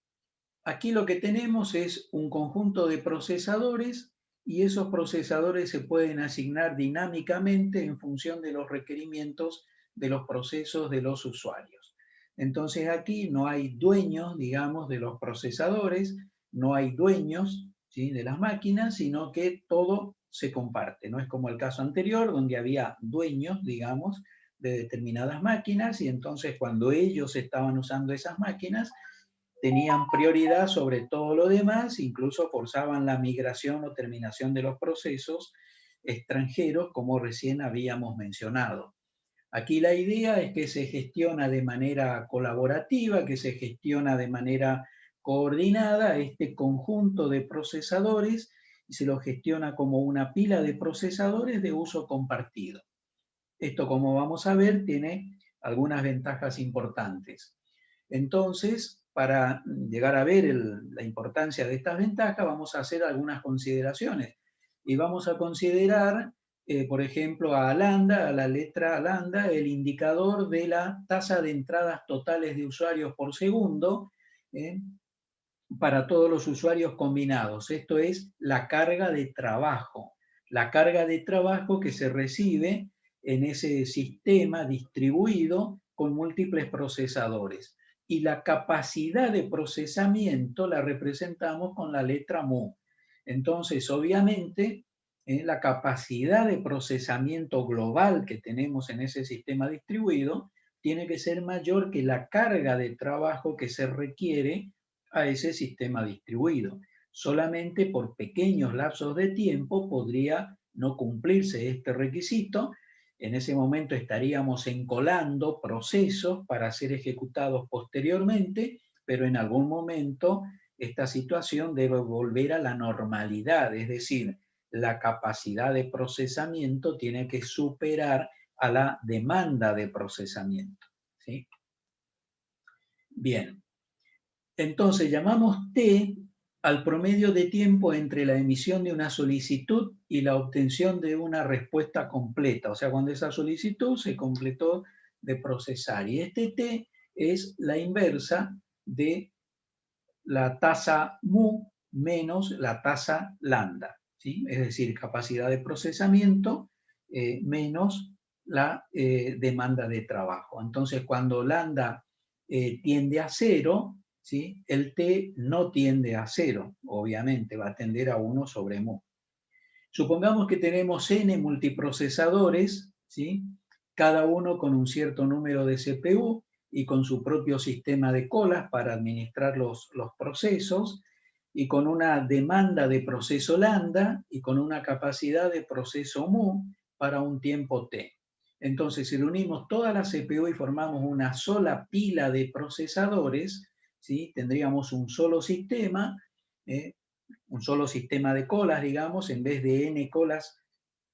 aquí lo que tenemos es un conjunto de procesadores, y esos procesadores se pueden asignar dinámicamente en función de los requerimientos de los procesos de los usuarios. Entonces aquí no hay dueños, digamos, de los procesadores, no hay dueños, ¿sí?, de las máquinas, sino que todo se comparte. No es como el caso anterior, donde había dueños, digamos, de determinadas máquinas, y entonces cuando ellos estaban usando esas máquinas, tenían prioridad sobre todo lo demás, incluso forzaban la migración o terminación de los procesos extranjeros, como recién habíamos mencionado. Aquí la idea es que se gestiona de manera colaborativa, que se gestiona de manera coordinada este conjunto de procesadores, y se lo gestiona como una pila de procesadores de uso compartido. Esto, como vamos a ver, tiene algunas ventajas importantes. Entonces, para llegar a ver la importancia de estas ventajas, vamos a hacer algunas consideraciones. Y vamos a considerar, por ejemplo, a lambda, a la letra lambda, el indicador de la tasa de entradas totales de usuarios por segundo para todos los usuarios combinados. Esto es la carga de trabajo. La carga de trabajo que se recibe en ese sistema distribuido con múltiples procesadores. Y la capacidad de procesamiento la representamos con la letra mu. Entonces, obviamente, la capacidad de procesamiento global que tenemos en ese sistema distribuido tiene que ser mayor que la carga de trabajo que se requiere a ese sistema distribuido. Solamente por pequeños lapsos de tiempo podría no cumplirse este requisito. En ese momento estaríamos encolando procesos para ser ejecutados posteriormente, pero en algún momento esta situación debe volver a la normalidad, es decir, la capacidad de procesamiento tiene que superar a la demanda de procesamiento, ¿sí? Bien, entonces llamamos T al promedio de tiempo entre la emisión de una solicitud y la obtención de una respuesta completa, o sea, cuando esa solicitud se completó de procesar. Y este T es la inversa de la tasa mu menos la tasa lambda, ¿sí? Es decir, capacidad de procesamiento menos la demanda de trabajo. Entonces, cuando lambda tiende a 0, ¿sí? El T no tiende a 0, obviamente, va a tender a 1 sobre mu. Supongamos que tenemos n multiprocesadores, ¿sí? Cada uno con un cierto número de CPU y con su propio sistema de colas para administrar los procesos, y con una demanda de proceso lambda y con una capacidad de proceso mu para un tiempo t. Entonces, si reunimos todas las CPU y formamos una sola pila de procesadores, ¿sí? Tendríamos un solo sistema de colas, digamos, en vez de n colas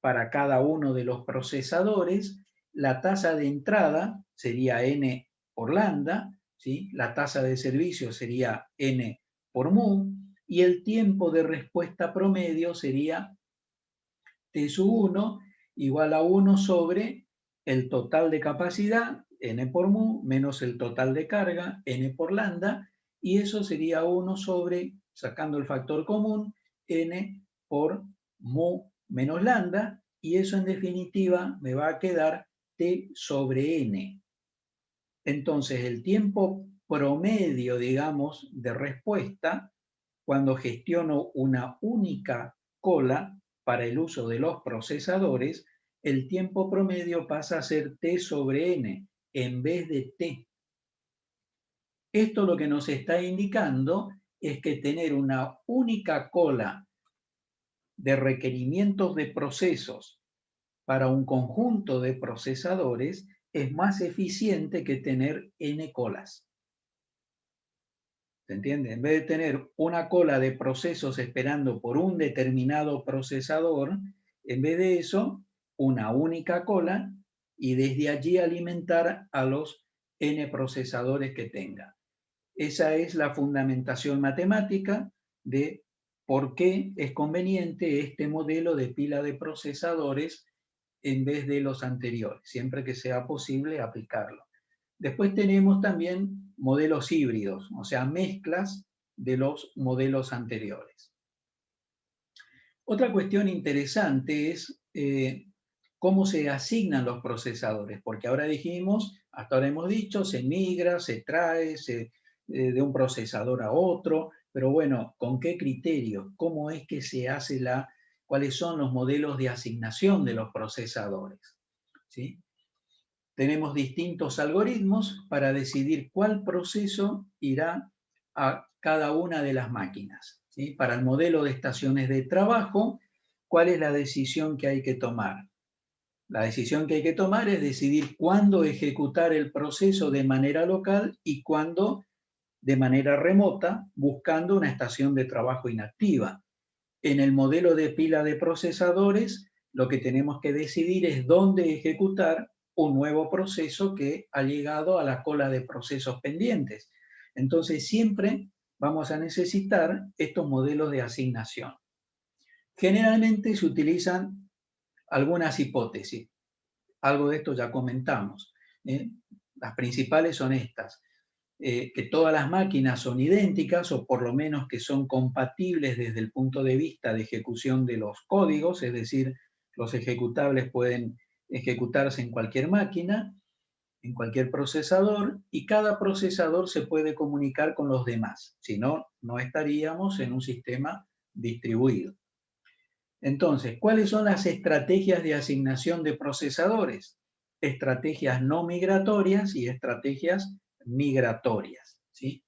para cada uno de los procesadores. La tasa de entrada sería n por lambda, ¿sí? La tasa de servicio sería n por mu, y el tiempo de respuesta promedio sería T sub 1 igual a 1 sobre el total de capacidad, n por mu, menos el total de carga, n por lambda, y eso sería 1 sobre, sacando el factor común, n por mu menos lambda, y eso en definitiva me va a quedar T sobre n. Entonces, el tiempo promedio, digamos, de respuesta, cuando gestiono una única cola para el uso de los procesadores, el tiempo promedio pasa a ser T sobre n en vez de T. Esto lo que nos está indicando es que tener una única cola de requerimientos de procesos para un conjunto de procesadores es más eficiente que tener n colas. ¿Se entiende? En vez de tener una cola de procesos esperando por un determinado procesador, en vez de eso, una única cola y desde allí alimentar a los n procesadores que tenga. Esa es la fundamentación matemática de por qué es conveniente este modelo de pila de procesadores en vez de los anteriores, siempre que sea posible aplicarlo. Después tenemos también modelos híbridos, o sea, mezclas de los modelos anteriores. Otra cuestión interesante es cómo se asignan los procesadores, porque ahora dijimos, hasta ahora hemos dicho, se migra, se trae de un procesador a otro, pero bueno, ¿con qué criterio? ¿Cómo es que se hace cuáles son los modelos de asignación de los procesadores? ¿Sí? Tenemos distintos algoritmos para decidir cuál proceso irá a cada una de las máquinas. ¿Sí? Para el modelo de estaciones de trabajo, ¿cuál es la decisión que hay que tomar? La decisión que hay que tomar es decidir cuándo ejecutar el proceso de manera local y cuándo de manera remota, buscando una estación de trabajo inactiva. En el modelo de pila de procesadores, lo que tenemos que decidir es dónde ejecutar un nuevo proceso que ha llegado a la cola de procesos pendientes. Entonces, siempre vamos a necesitar estos modelos de asignación. Generalmente se utilizan algunas hipótesis. Algo de esto ya comentamos. Las principales son estas. Que todas las máquinas son idénticas o por lo menos que son compatibles desde el punto de vista de ejecución de los códigos, es decir, los ejecutables pueden ejecutarse en cualquier máquina, en cualquier procesador, y cada procesador se puede comunicar con los demás, si no, no estaríamos en un sistema distribuido. Entonces, ¿cuáles son las estrategias de asignación de procesadores? Estrategias no migratorias y estrategias migratorias, ¿sí?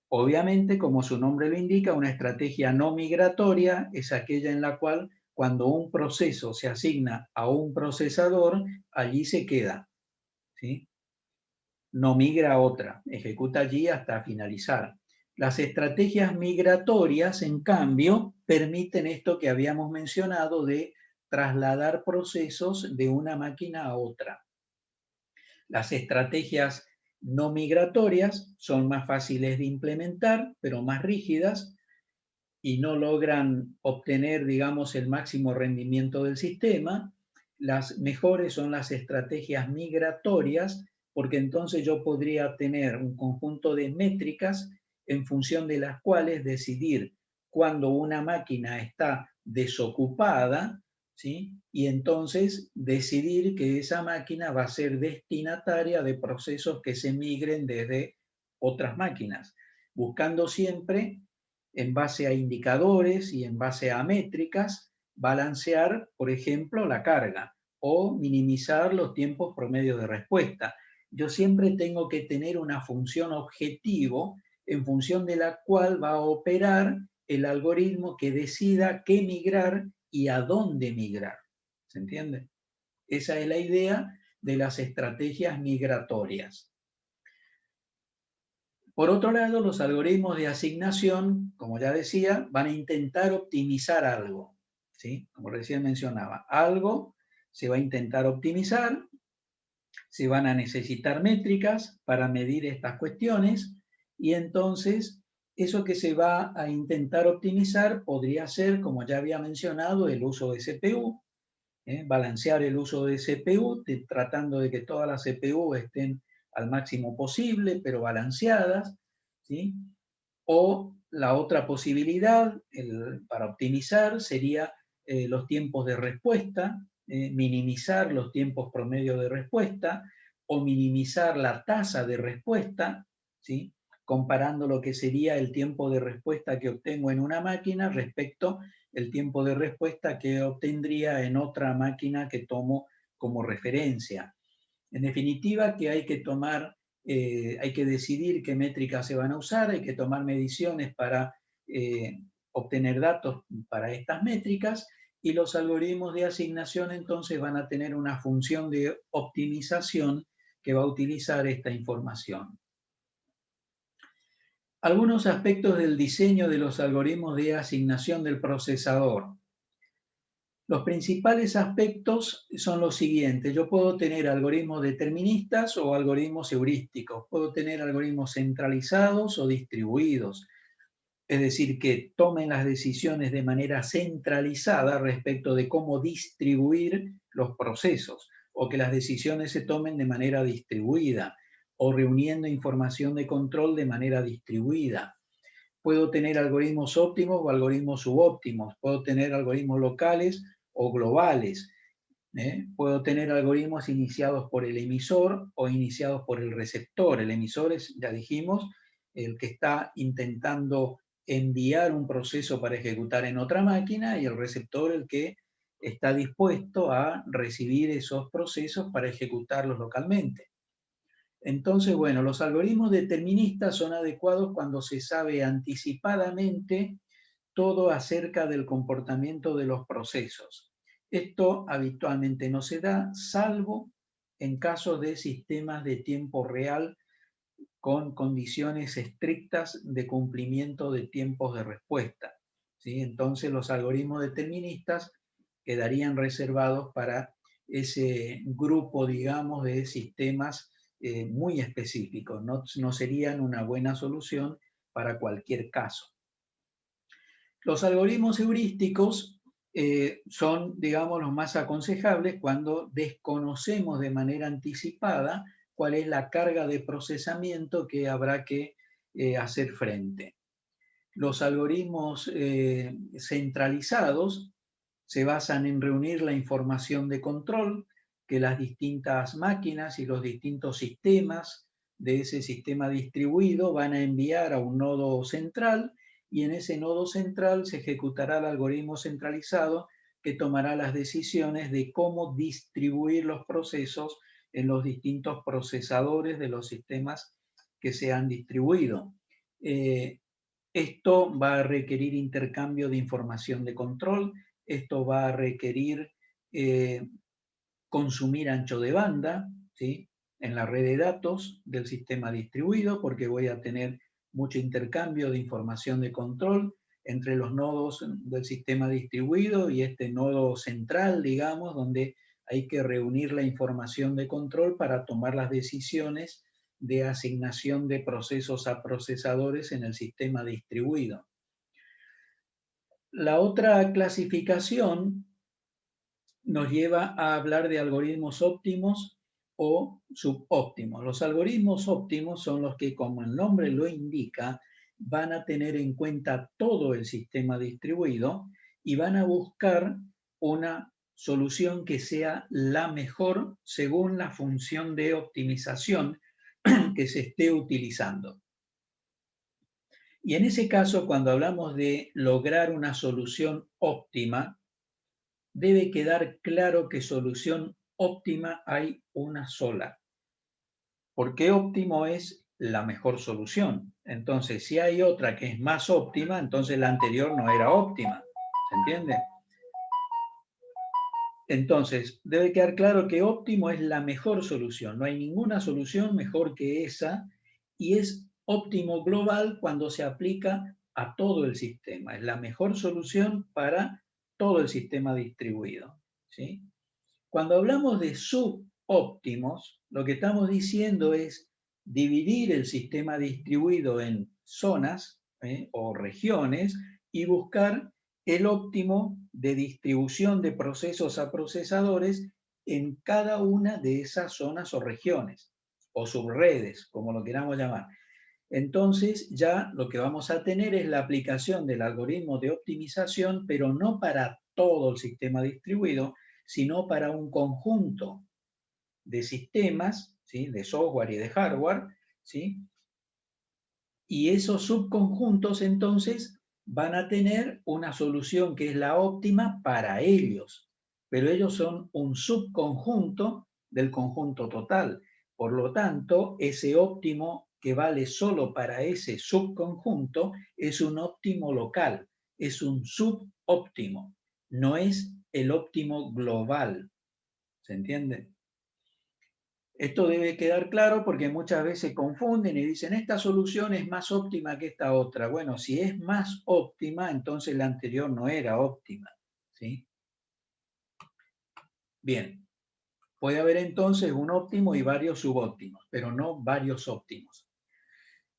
Obviamente, como su nombre lo indica, una estrategia no migratoria es aquella en la cual cuando un proceso se asigna a un procesador, allí se queda, ¿sí? No migra a otra, ejecuta allí hasta finalizar. Las estrategias migratorias, en cambio, permiten esto que habíamos mencionado de trasladar procesos de una máquina a otra. Las estrategias no migratorias son más fáciles de implementar, pero más rígidas y no logran obtener, digamos, el máximo rendimiento del sistema. Las mejores son las estrategias migratorias, porque entonces yo podría tener un conjunto de métricas en función de las cuales decidir cuando una máquina está desocupada ¿sí? Y entonces decidir que esa máquina va a ser destinataria de procesos que se migren desde otras máquinas, buscando siempre, en base a indicadores y en base a métricas, balancear, por ejemplo, la carga o minimizar los tiempos promedio de respuesta. Yo siempre tengo que tener una función objetivo en función de la cual va a operar el algoritmo que decida qué migrar y a dónde migrar. ¿Se entiende? Esa es la idea de las estrategias migratorias. Por otro lado, los algoritmos de asignación, como ya decía, van a intentar optimizar algo, ¿sí? Como recién mencionaba, algo se va a intentar optimizar, se van a necesitar métricas para medir estas cuestiones y entonces eso que se va a intentar optimizar podría ser, como ya había mencionado, el uso de CPU, balancear el uso de CPU, tratando de que todas las CPU estén al máximo posible, pero balanceadas, ¿sí? O la otra posibilidad para optimizar sería los tiempos de respuesta, minimizar los tiempos promedio de respuesta o minimizar la tasa de respuesta, ¿sí? Comparando lo que sería el tiempo de respuesta que obtengo en una máquina respecto al tiempo de respuesta que obtendría en otra máquina que tomo como referencia. En definitiva, que hay que tomar, hay que decidir qué métricas se van a usar, hay que tomar mediciones para obtener datos para estas métricas y los algoritmos de asignación entonces van a tener una función de optimización que va a utilizar esta información. Algunos aspectos del diseño de los algoritmos de asignación del procesador. Los principales aspectos son los siguientes. Yo puedo tener algoritmos deterministas o algoritmos heurísticos. Puedo tener algoritmos centralizados o distribuidos. Es decir, que tomen las decisiones de manera centralizada respecto de cómo distribuir los procesos, o que las decisiones se tomen de manera distribuida, o reuniendo información de control de manera distribuida. Puedo tener algoritmos óptimos o algoritmos subóptimos. Puedo tener algoritmos locales o globales. Puedo tener algoritmos iniciados por el emisor o iniciados por el receptor. El emisor es, ya dijimos, el que está intentando enviar un proceso para ejecutar en otra máquina y el receptor el que está dispuesto a recibir esos procesos para ejecutarlos localmente. Entonces, bueno, los algoritmos deterministas son adecuados cuando se sabe anticipadamente todo acerca del comportamiento de los procesos. Esto habitualmente no se da, salvo en casos de sistemas de tiempo real con condiciones estrictas de cumplimiento de tiempos de respuesta, ¿sí? Entonces los algoritmos deterministas quedarían reservados para ese grupo, digamos, de sistemas muy específicos, no serían una buena solución para cualquier caso. Los algoritmos heurísticos son, digamos, los más aconsejables cuando desconocemos de manera anticipada cuál es la carga de procesamiento que habrá que hacer frente. Los algoritmos centralizados se basan en reunir la información de control que las distintas máquinas y los distintos sistemas de ese sistema distribuido van a enviar a un nodo central y en ese nodo central se ejecutará el algoritmo centralizado que tomará las decisiones de cómo distribuir los procesos en los distintos procesadores de los sistemas que se han distribuido. Esto va a requerir intercambio de información de control, esto va a requerir consumir ancho de banda, ¿sí? En la red de datos del sistema distribuido, porque voy a tener mucho intercambio de información de control entre los nodos del sistema distribuido y este nodo central, digamos, donde hay que reunir la información de control para tomar las decisiones de asignación de procesos a procesadores en el sistema distribuido. La otra clasificación nos lleva a hablar de algoritmos óptimos o subóptimos. Los algoritmos óptimos son los que, como el nombre lo indica, van a tener en cuenta todo el sistema distribuido y van a buscar una solución que sea la mejor según la función de optimización que se esté utilizando. Y en ese caso, cuando hablamos de lograr una solución óptima, debe quedar claro que solución óptima hay una sola. Porque óptimo es la mejor solución. Entonces, si hay otra que es más óptima, entonces la anterior no era óptima. ¿Se entiende? Entonces, debe quedar claro que óptimo es la mejor solución. No hay ninguna solución mejor que esa y es óptimo global cuando se aplica a todo el sistema. Es la mejor solución para todo el sistema distribuido, ¿sí? Cuando hablamos de subóptimos, lo que estamos diciendo es dividir el sistema distribuido en zonas o regiones y buscar el óptimo de distribución de procesos a procesadores en cada una de esas zonas o regiones, o subredes, como lo queramos llamar. Entonces ya lo que vamos a tener es la aplicación del algoritmo de optimización, pero no para todo el sistema distribuido, sino para un conjunto de sistemas, ¿sí? De software y de hardware, ¿sí? Y esos subconjuntos entonces van a tener una solución que es la óptima para ellos, pero ellos son un subconjunto del conjunto total. Por lo tanto, ese óptimo que vale solo para ese subconjunto es un óptimo local, es un subóptimo, no es el óptimo global. ¿Se entiende? Esto debe quedar claro porque muchas veces confunden y dicen, esta solución es más óptima que esta otra. Bueno, si es más óptima, entonces la anterior no era óptima, ¿sí? Bien, puede haber entonces un óptimo y varios subóptimos, pero no varios óptimos.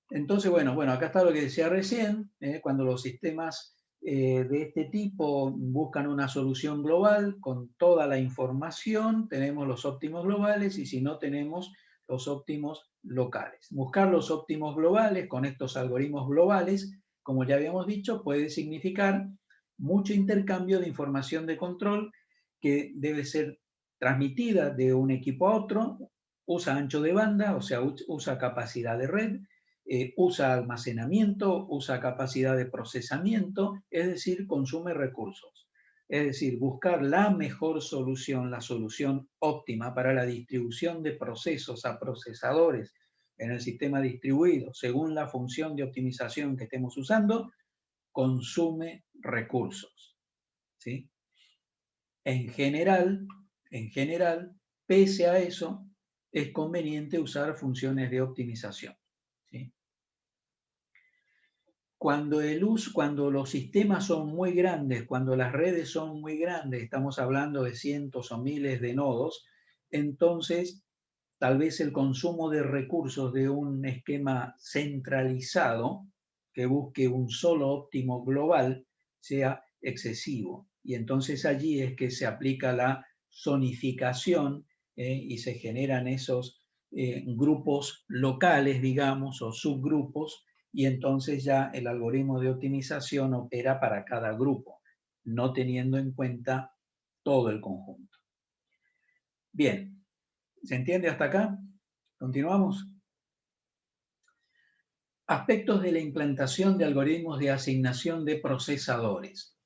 Entonces, bueno, acá está lo que decía recién, cuando los sistemas de este tipo buscan una solución global con toda la información, tenemos los óptimos globales y si no tenemos los óptimos locales. Buscar los óptimos globales con estos algoritmos globales, como ya habíamos dicho, puede significar mucho intercambio de información de control que debe ser transmitida de un equipo a otro, usa ancho de banda, o sea, usa capacidad de red, usa almacenamiento, usa capacidad de procesamiento, es decir, consume recursos. Es decir, buscar la mejor solución, la solución óptima para la distribución de procesos a procesadores en el sistema distribuido, según la función de optimización que estemos usando, consume recursos, ¿sí? En general, pese a eso, es conveniente usar funciones de optimización, ¿sí? Cuando los sistemas son muy grandes, cuando las redes son muy grandes, estamos hablando de cientos o miles de nodos, entonces tal vez el consumo de recursos de un esquema centralizado que busque un solo óptimo global sea excesivo. Y entonces allí es que se aplica la zonificación y se generan esos grupos locales, digamos, o subgrupos, y entonces ya el algoritmo de optimización opera para cada grupo, no teniendo en cuenta todo el conjunto. Bien, ¿se entiende hasta acá? ¿Continuamos? Aspectos de la implantación de algoritmos de asignación de procesadores.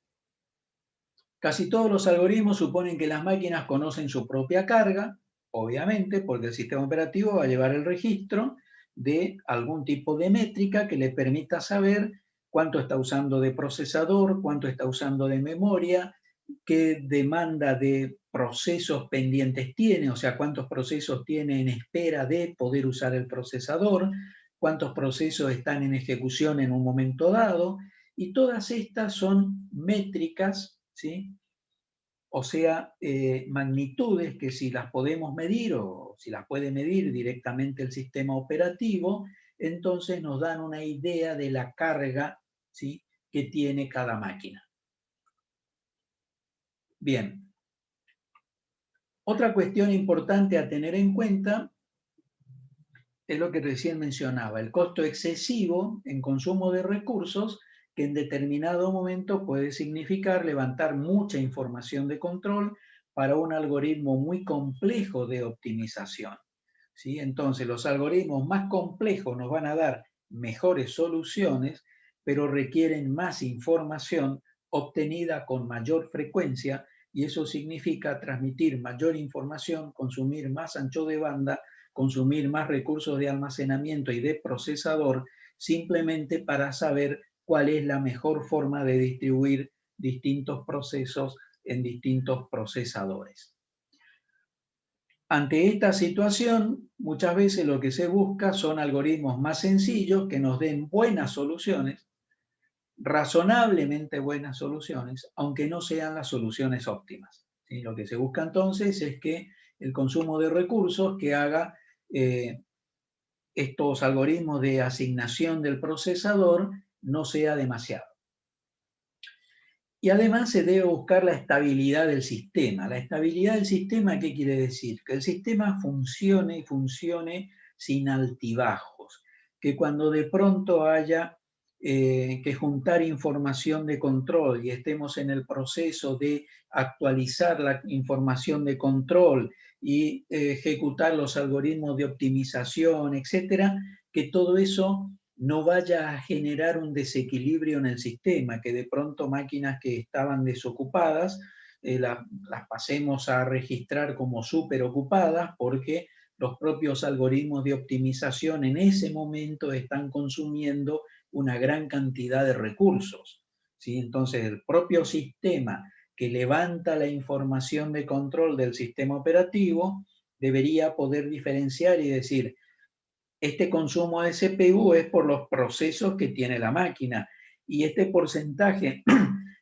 Casi todos los algoritmos suponen que las máquinas conocen su propia carga, obviamente, porque el sistema operativo va a llevar el registro de algún tipo de métrica que le permita saber cuánto está usando de procesador, cuánto está usando de memoria, qué demanda de procesos pendientes tiene, o sea, cuántos procesos tiene en espera de poder usar el procesador, cuántos procesos están en ejecución en un momento dado, y todas estas son métricas, ¿sí? O sea, magnitudes que si las podemos medir o si las puede medir directamente el sistema operativo, entonces nos dan una idea de la carga, ¿sí?, que tiene cada máquina. Bien. Otra cuestión importante a tener en cuenta es lo que recién mencionaba, el costo excesivo en consumo de recursos que en determinado momento puede significar levantar mucha información de control para un algoritmo muy complejo de optimización, ¿sí? Entonces, los algoritmos más complejos nos van a dar mejores soluciones, pero requieren más información obtenida con mayor frecuencia, y eso significa transmitir mayor información, consumir más ancho de banda, consumir más recursos de almacenamiento y de procesador, simplemente para saber cuál es la mejor forma de distribuir distintos procesos en distintos procesadores. Ante esta situación, muchas veces lo que se busca son algoritmos más sencillos que nos den buenas soluciones, razonablemente buenas soluciones, aunque no sean las soluciones óptimas, ¿sí? Lo que se busca entonces es que el consumo de recursos que haga estos algoritmos de asignación del procesador no sea demasiado. Y además se debe buscar la estabilidad del sistema. La estabilidad del sistema, ¿qué quiere decir? Que el sistema funcione sin altibajos, que cuando de pronto haya que juntar información de control y estemos en el proceso de actualizar la información de control y ejecutar los algoritmos de optimización, etcétera, que todo eso no vaya a generar un desequilibrio en el sistema, que de pronto máquinas que estaban desocupadas las pasemos a registrar como súper ocupadas porque los propios algoritmos de optimización en ese momento están consumiendo una gran cantidad de recursos, ¿sí? Entonces el propio sistema que levanta la información de control del sistema operativo debería poder diferenciar y decir: este consumo de CPU es por los procesos que tiene la máquina, y este porcentaje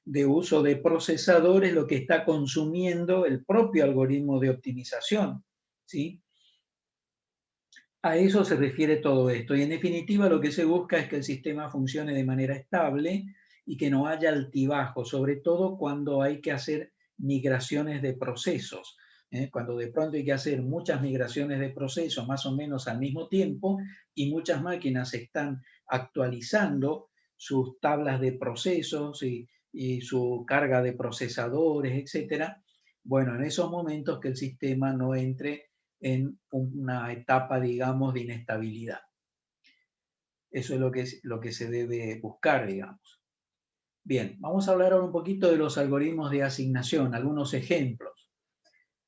de uso de procesadores es lo que está consumiendo el propio algoritmo de optimización, ¿sí? A eso se refiere todo esto, y en definitiva lo que se busca es que el sistema funcione de manera estable y que no haya altibajos, sobre todo cuando hay que hacer migraciones de procesos. Cuando de pronto hay que hacer muchas migraciones de procesos más o menos al mismo tiempo y muchas máquinas están actualizando sus tablas de procesos y su carga de procesadores, etcétera. Bueno, en esos momentos que el sistema no entre en una etapa, digamos, de inestabilidad. Eso es lo que se debe buscar, digamos. Bien, vamos a hablar ahora un poquito de los algoritmos de asignación, algunos ejemplos.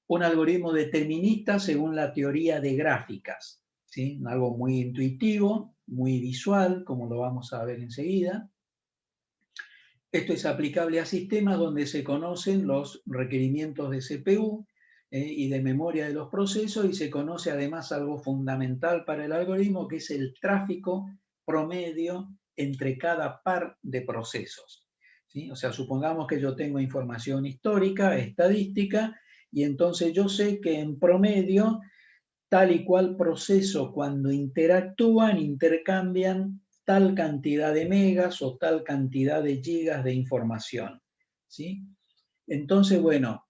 Un algoritmo determinista según la teoría de gráficas, ¿sí? Algo muy intuitivo, muy visual, como lo vamos a ver enseguida. Esto es aplicable a sistemas donde se conocen los requerimientos de CPU y de memoria de los procesos, y se conoce además algo fundamental para el algoritmo, que es el tráfico promedio entre cada par de procesos, ¿sí? O sea, supongamos que yo tengo información histórica, estadística, y entonces yo sé que en promedio tal y cual proceso, cuando interactúan, intercambian tal cantidad de megas o tal cantidad de gigas de información, ¿sí? Entonces, bueno,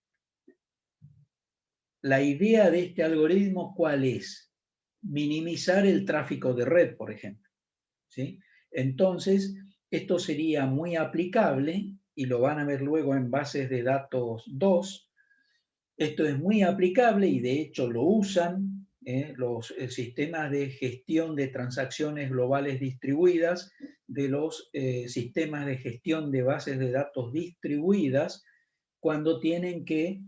la idea de este algoritmo, ¿cuál es? Minimizar el tráfico de red, por ejemplo, ¿sí? Entonces, esto sería muy aplicable, y lo van a ver luego en bases de datos 2. Esto es muy aplicable y de hecho lo usan los sistemas de gestión de transacciones globales distribuidas, de los sistemas de gestión de bases de datos distribuidas, cuando tienen que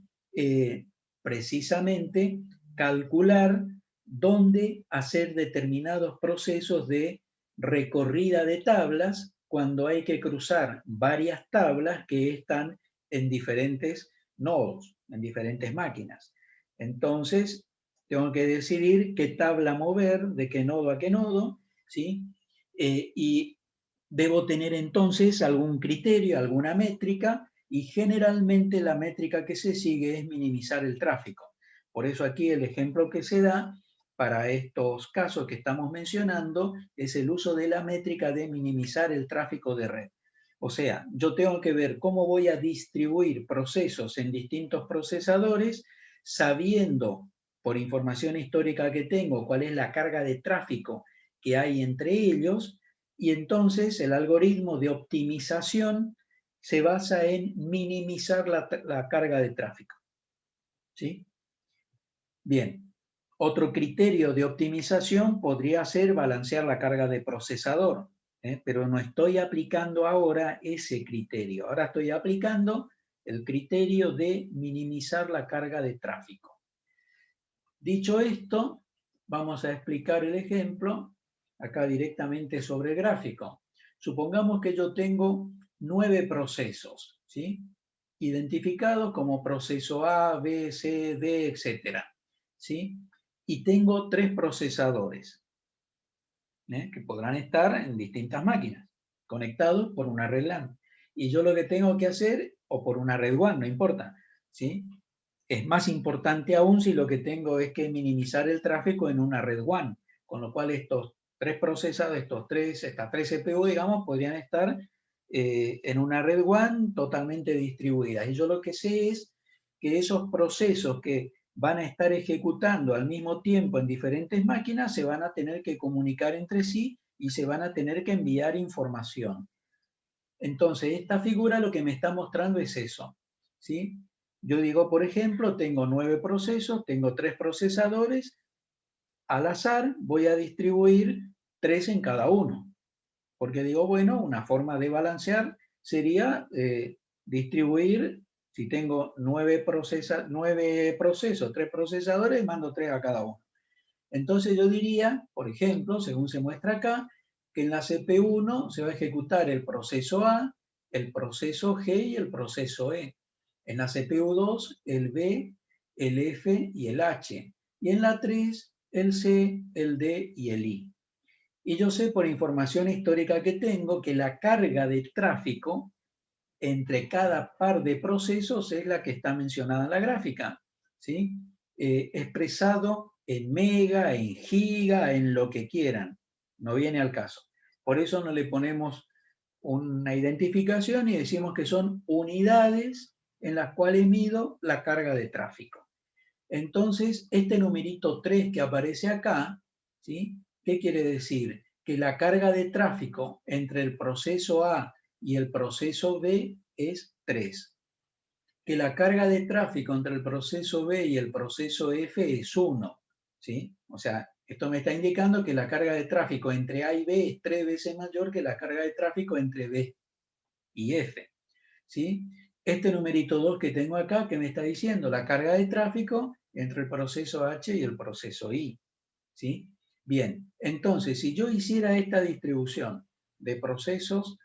precisamente calcular dónde hacer determinados procesos de recorrida de tablas, cuando hay que cruzar varias tablas que están en diferentes nodos, en diferentes máquinas. Entonces, tengo que decidir qué tabla mover, de qué nodo a qué nodo, ¿sí? Y debo tener entonces algún criterio, alguna métrica, y generalmente la métrica que se sigue es minimizar el tráfico. Por eso aquí el ejemplo que se da para estos casos que estamos mencionando es el uso de la métrica de minimizar el tráfico de red. O sea, yo tengo que ver cómo voy a distribuir procesos en distintos procesadores, sabiendo por información histórica que tengo cuál es la carga de tráfico que hay entre ellos, y entonces el algoritmo de optimización se basa en minimizar la carga de tráfico. ¿sí? Bien, otro criterio de optimización podría ser balancear la carga de procesador, pero no estoy aplicando ahora ese criterio. Ahora estoy aplicando el criterio de minimizar la carga de tráfico. Dicho esto, vamos a explicar el ejemplo acá directamente sobre el gráfico. Supongamos que yo tengo 9 procesos, ¿sí? Identificados como proceso A, B, C, D, etc. ¿Sí? Y tengo 3 procesadores, que podrán estar en distintas máquinas, conectados por una red LAN. Y yo lo que tengo que hacer, o por una red WAN, no importa, ¿sí? Es más importante aún si lo que tengo es que minimizar el tráfico en una red WAN, con lo cual estos 3 procesadores, estas 3 CPU, digamos, podrían estar en una red WAN totalmente distribuida. Y yo lo que sé es que esos procesos que van a estar ejecutando al mismo tiempo en diferentes máquinas se van a tener que comunicar entre sí y se van a tener que enviar información. Entonces, esta figura lo que me está mostrando es eso, ¿sí? Yo digo, por ejemplo, tengo 9 procesos, tengo 3 procesadores, al azar voy a distribuir 3 en cada uno, porque digo, bueno, una forma de balancear sería distribuir, si tengo 9 procesos, 3 procesadores, mando 3 a cada uno. Entonces yo diría, por ejemplo, según se muestra acá, que en la CPU1 se va a ejecutar el proceso A, el proceso G y el proceso E. En la CPU2, el B, el F y el H. Y en la 3, el C, el D y el I. Y yo sé por información histórica que tengo que la carga de tráfico entre cada par de procesos es la que está mencionada en la gráfica, ¿sí? Expresado en mega, en giga, en lo que quieran. No viene al caso. Por eso no le ponemos una identificación y decimos que son unidades en las cuales mido la carga de tráfico. Entonces, este numerito 3 que aparece acá, ¿sí? ¿Qué quiere decir? Que la carga de tráfico entre el proceso A y el proceso B es 3. Que la carga de tráfico entre el proceso B y el proceso F es 1, ¿sí? O sea, esto me está indicando que la carga de tráfico entre A y B es 3 veces mayor que la carga de tráfico entre B y F, ¿sí? Este numerito 2 que tengo acá, que me está diciendo la carga de tráfico entre el proceso H y el proceso I, ¿sí? Bien, entonces, si yo hiciera esta distribución de procesos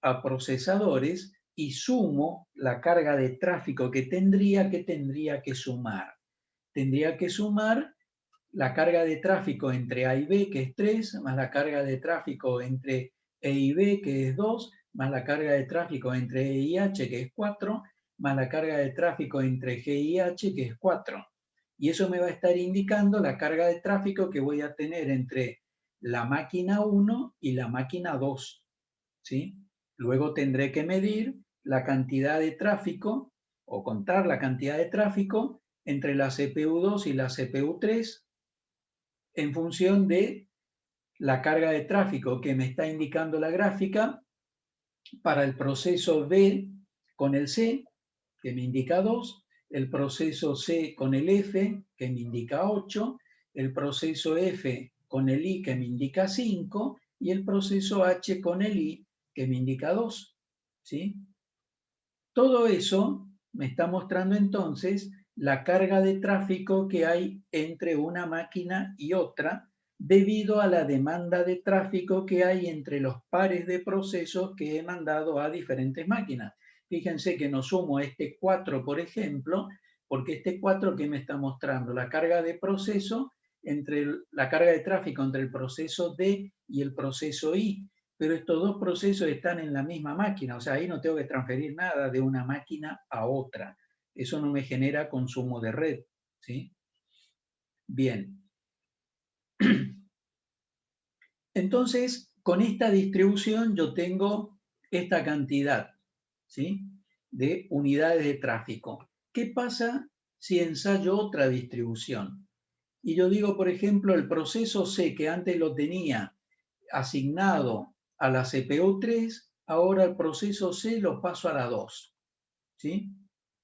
a procesadores y sumo la carga de tráfico que tendría que sumar. Tendría que sumar la carga de tráfico entre A y B, que es 3, más la carga de tráfico entre E y B, que es 2, más la carga de tráfico entre E y H, que es 4, más la carga de tráfico entre G y H, que es 4. Y eso me va a estar indicando la carga de tráfico que voy a tener entre la máquina 1 y la máquina 2, ¿sí? Luego tendré que medir la cantidad de tráfico o contar la cantidad de tráfico entre la CPU2 y la CPU3 en función de la carga de tráfico que me está indicando la gráfica para el proceso B con el C, que me indica 2, el proceso C con el F, que me indica 8, el proceso F con el I, que me indica 5, y el proceso H con el I, que me indica 2. ¿Sí? Todo eso me está mostrando entonces la carga de tráfico que hay entre una máquina y otra debido a la demanda de tráfico que hay entre los pares de procesos que he mandado a diferentes máquinas. Fíjense que no sumo este 4, por ejemplo, porque este 4 que me está mostrando la carga de proceso la carga de tráfico entre el proceso D y el proceso I, pero estos dos procesos están en la misma máquina, o sea, ahí no tengo que transferir nada de una máquina a otra. Eso no me genera consumo de red, ¿sí? Bien. Entonces, con esta distribución yo tengo esta cantidad, ¿sí? De unidades de tráfico. ¿Qué pasa si ensayo otra distribución? Y yo digo, por ejemplo, el proceso C, que antes lo tenía asignado a la CPU 3, ahora el proceso C lo paso a la 2. ¿Sí?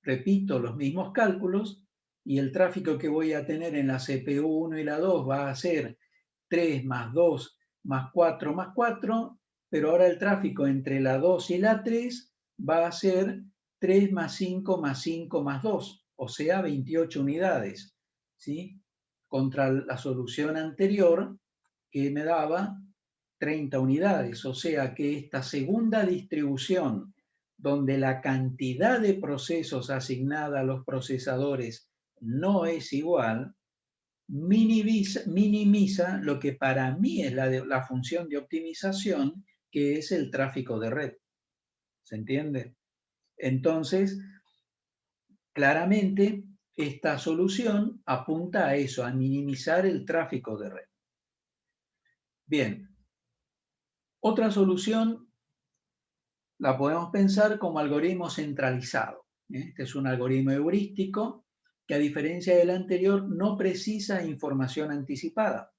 Repito los mismos cálculos, y el tráfico que voy a tener en la CPU 1 y la 2 va a ser 3 más 2 más 4 más 4, pero ahora el tráfico entre la 2 y la 3 va a ser 3 más 5 más 5 más 2, o sea, 28 unidades, ¿sí? Contra la solución anterior que me daba 30 unidades, o sea que esta segunda distribución, donde la cantidad de procesos asignada a los procesadores no es igual, minimiza lo que para mí es la función de optimización, que es el tráfico de red. ¿Se entiende? Entonces, claramente, esta solución apunta a eso, a minimizar el tráfico de red. Bien, otra solución la podemos pensar como algoritmo centralizado. Este es un algoritmo heurístico que, a diferencia del anterior, no precisa información anticipada.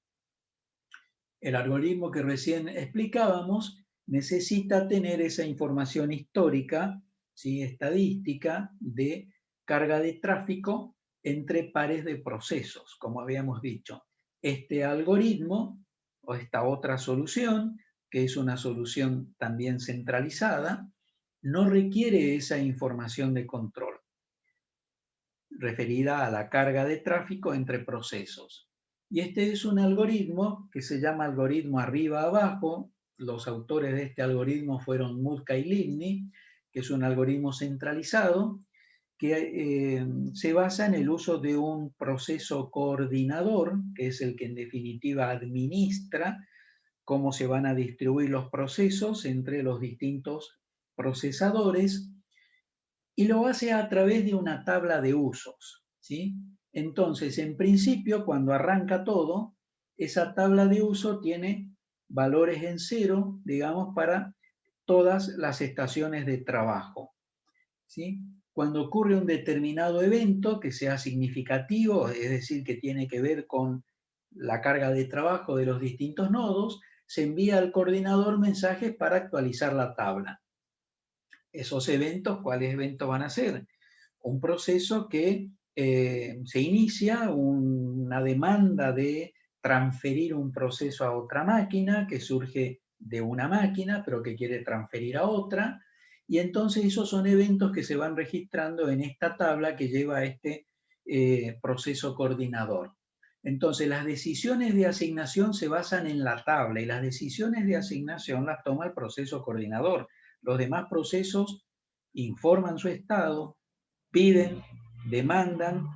El algoritmo que recién explicábamos necesita tener esa información histórica, ¿sí? Estadística, de carga de tráfico entre pares de procesos, como habíamos dicho. Este algoritmo, o esta otra solución, que es una solución también centralizada, no requiere esa información de control referida a la carga de tráfico entre procesos. Y este es un algoritmo que se llama algoritmo arriba-abajo. Los autores de este algoritmo fueron Mutka y Livni, que es un algoritmo centralizado que se basa en el uso de un proceso coordinador, que es el que en definitiva administra cómo se van a distribuir los procesos entre los distintos procesadores, y lo hace a través de una tabla de usos, ¿sí? Entonces, en principio, cuando arranca todo, esa tabla de uso tiene valores en cero, digamos, para todas las estaciones de trabajo, ¿sí? Cuando ocurre un determinado evento que sea significativo, es decir, que tiene que ver con la carga de trabajo de los distintos nodos, se envía al coordinador mensajes para actualizar la tabla. Esos eventos, ¿cuáles eventos van a ser? Un proceso que se inicia, una demanda de transferir un proceso a otra máquina, que surge de una máquina, pero que quiere transferir a otra, y entonces esos son eventos que se van registrando en esta tabla que lleva a este proceso coordinador. Entonces, las decisiones de asignación se basan en la tabla, y las decisiones de asignación las toma el proceso coordinador. Los demás procesos informan su estado, piden, demandan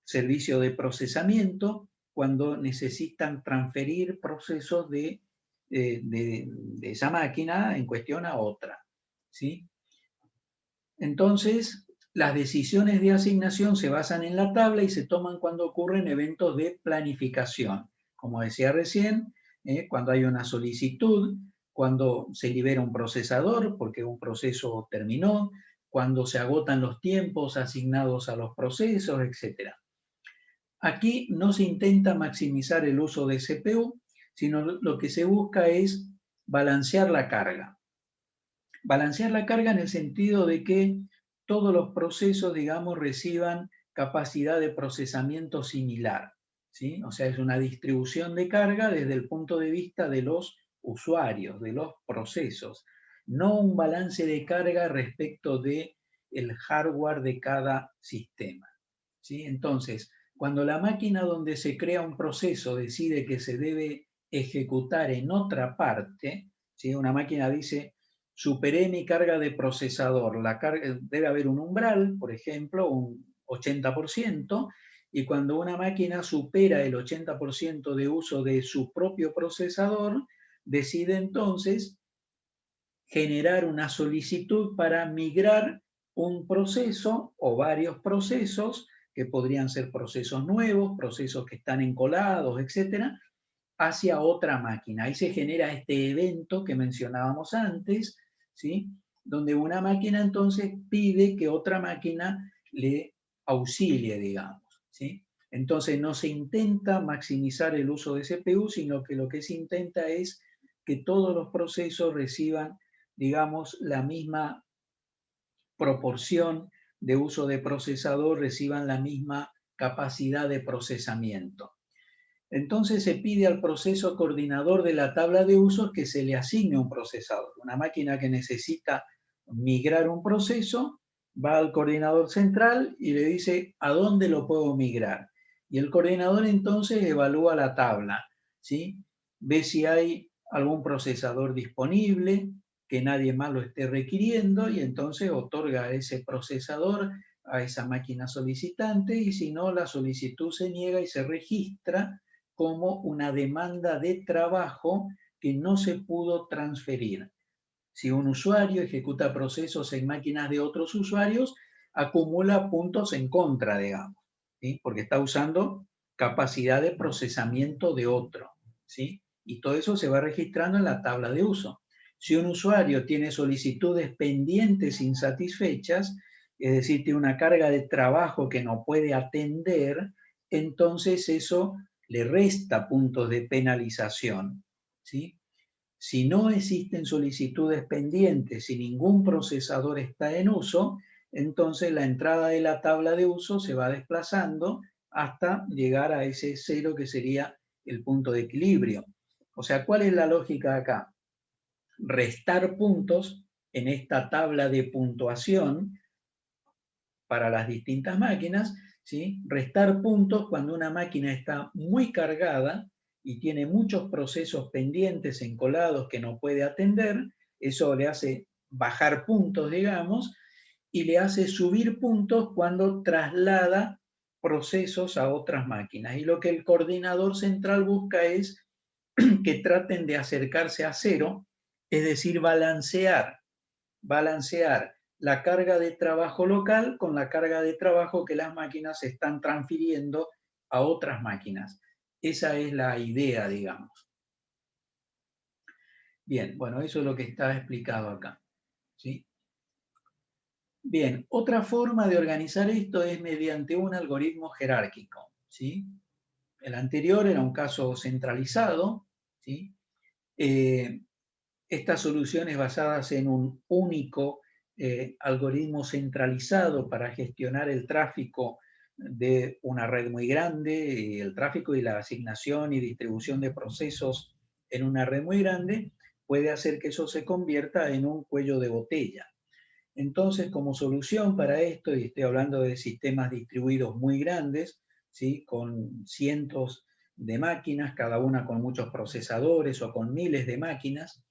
servicio de procesamiento cuando necesitan transferir procesos de esa máquina en cuestión a otra, ¿sí? Entonces, las decisiones de asignación se basan en la tabla y se toman cuando ocurren eventos de planificación. Como decía recién, cuando hay una solicitud, cuando se libera un procesador porque un proceso terminó, cuando se agotan los tiempos asignados a los procesos, etc. Aquí no se intenta maximizar el uso de CPU, sino lo que se busca es balancear la carga. Balancear la carga en el sentido de que todos los procesos, digamos, reciban capacidad de procesamiento similar, ¿sí? O sea, es una distribución de carga desde el punto de vista de los usuarios, de los procesos, no un balance de carga respecto de el hardware de cada sistema, ¿sí? Entonces, cuando la máquina donde se crea un proceso decide que se debe ejecutar en otra parte, ¿sí? Una máquina dice: superé mi carga de procesador, debe haber un umbral, por ejemplo, un 80%, y cuando una máquina supera el 80% de uso de su propio procesador, decide entonces generar una solicitud para migrar un proceso o varios procesos, que podrían ser procesos nuevos, procesos que están encolados, etcétera, hacia otra máquina. Ahí se genera este evento que mencionábamos antes, ¿sí? Donde una máquina entonces pide que otra máquina le auxilie, digamos, ¿sí? Entonces no se intenta maximizar el uso de CPU, sino que lo que se intenta es que todos los procesos reciban, digamos, la misma proporción de uso de procesador, reciban la misma capacidad de procesamiento. Entonces se pide al proceso coordinador de la tabla de usos que se le asigne un procesador. Una máquina que necesita migrar un proceso va al coordinador central y le dice ¿a dónde lo puedo migrar? Y el coordinador entonces evalúa la tabla, ¿sí? Ve si hay algún procesador disponible, que nadie más lo esté requiriendo, y entonces otorga a ese procesador a esa máquina solicitante, y si no, la solicitud se niega y se registra como una demanda de trabajo que no se pudo transferir. Si un usuario ejecuta procesos en máquinas de otros usuarios, acumula puntos en contra, digamos, ¿sí? Porque está usando capacidad de procesamiento de otro, ¿sí? Y todo eso se va registrando en la tabla de uso. Si un usuario tiene solicitudes pendientes insatisfechas, es decir, tiene una carga de trabajo que no puede atender, entonces eso le resta puntos de penalización, ¿sí? Si no existen solicitudes pendientes, si ningún procesador está en uso, entonces la entrada de la tabla de uso se va desplazando hasta llegar a ese cero que sería el punto de equilibrio. O sea, ¿cuál es la lógica acá? Restar puntos en esta tabla de puntuación para las distintas máquinas, ¿sí? Restar puntos cuando una máquina está muy cargada y tiene muchos procesos pendientes, encolados, que no puede atender. Eso le hace bajar puntos, digamos, y le hace subir puntos cuando traslada procesos a otras máquinas. Y lo que el coordinador central busca es que traten de acercarse a cero, es decir, balancear la carga de trabajo local con la carga de trabajo que las máquinas están transfiriendo a otras máquinas. Esa es la idea, digamos. Bien, bueno, eso es lo que está explicado acá, ¿sí? Bien, otra forma de organizar esto es mediante un algoritmo jerárquico, ¿sí? El anterior era un caso centralizado, ¿sí? Estas soluciones basadas en un único algoritmo centralizado para gestionar el tráfico de una red muy grande, el tráfico y la asignación y distribución de procesos en una red muy grande, puede hacer que eso se convierta en un cuello de botella. Entonces, como solución para esto, y estoy hablando de sistemas distribuidos muy grandes, ¿sí? Con cientos de máquinas, cada una con muchos procesadores o con miles de máquinas.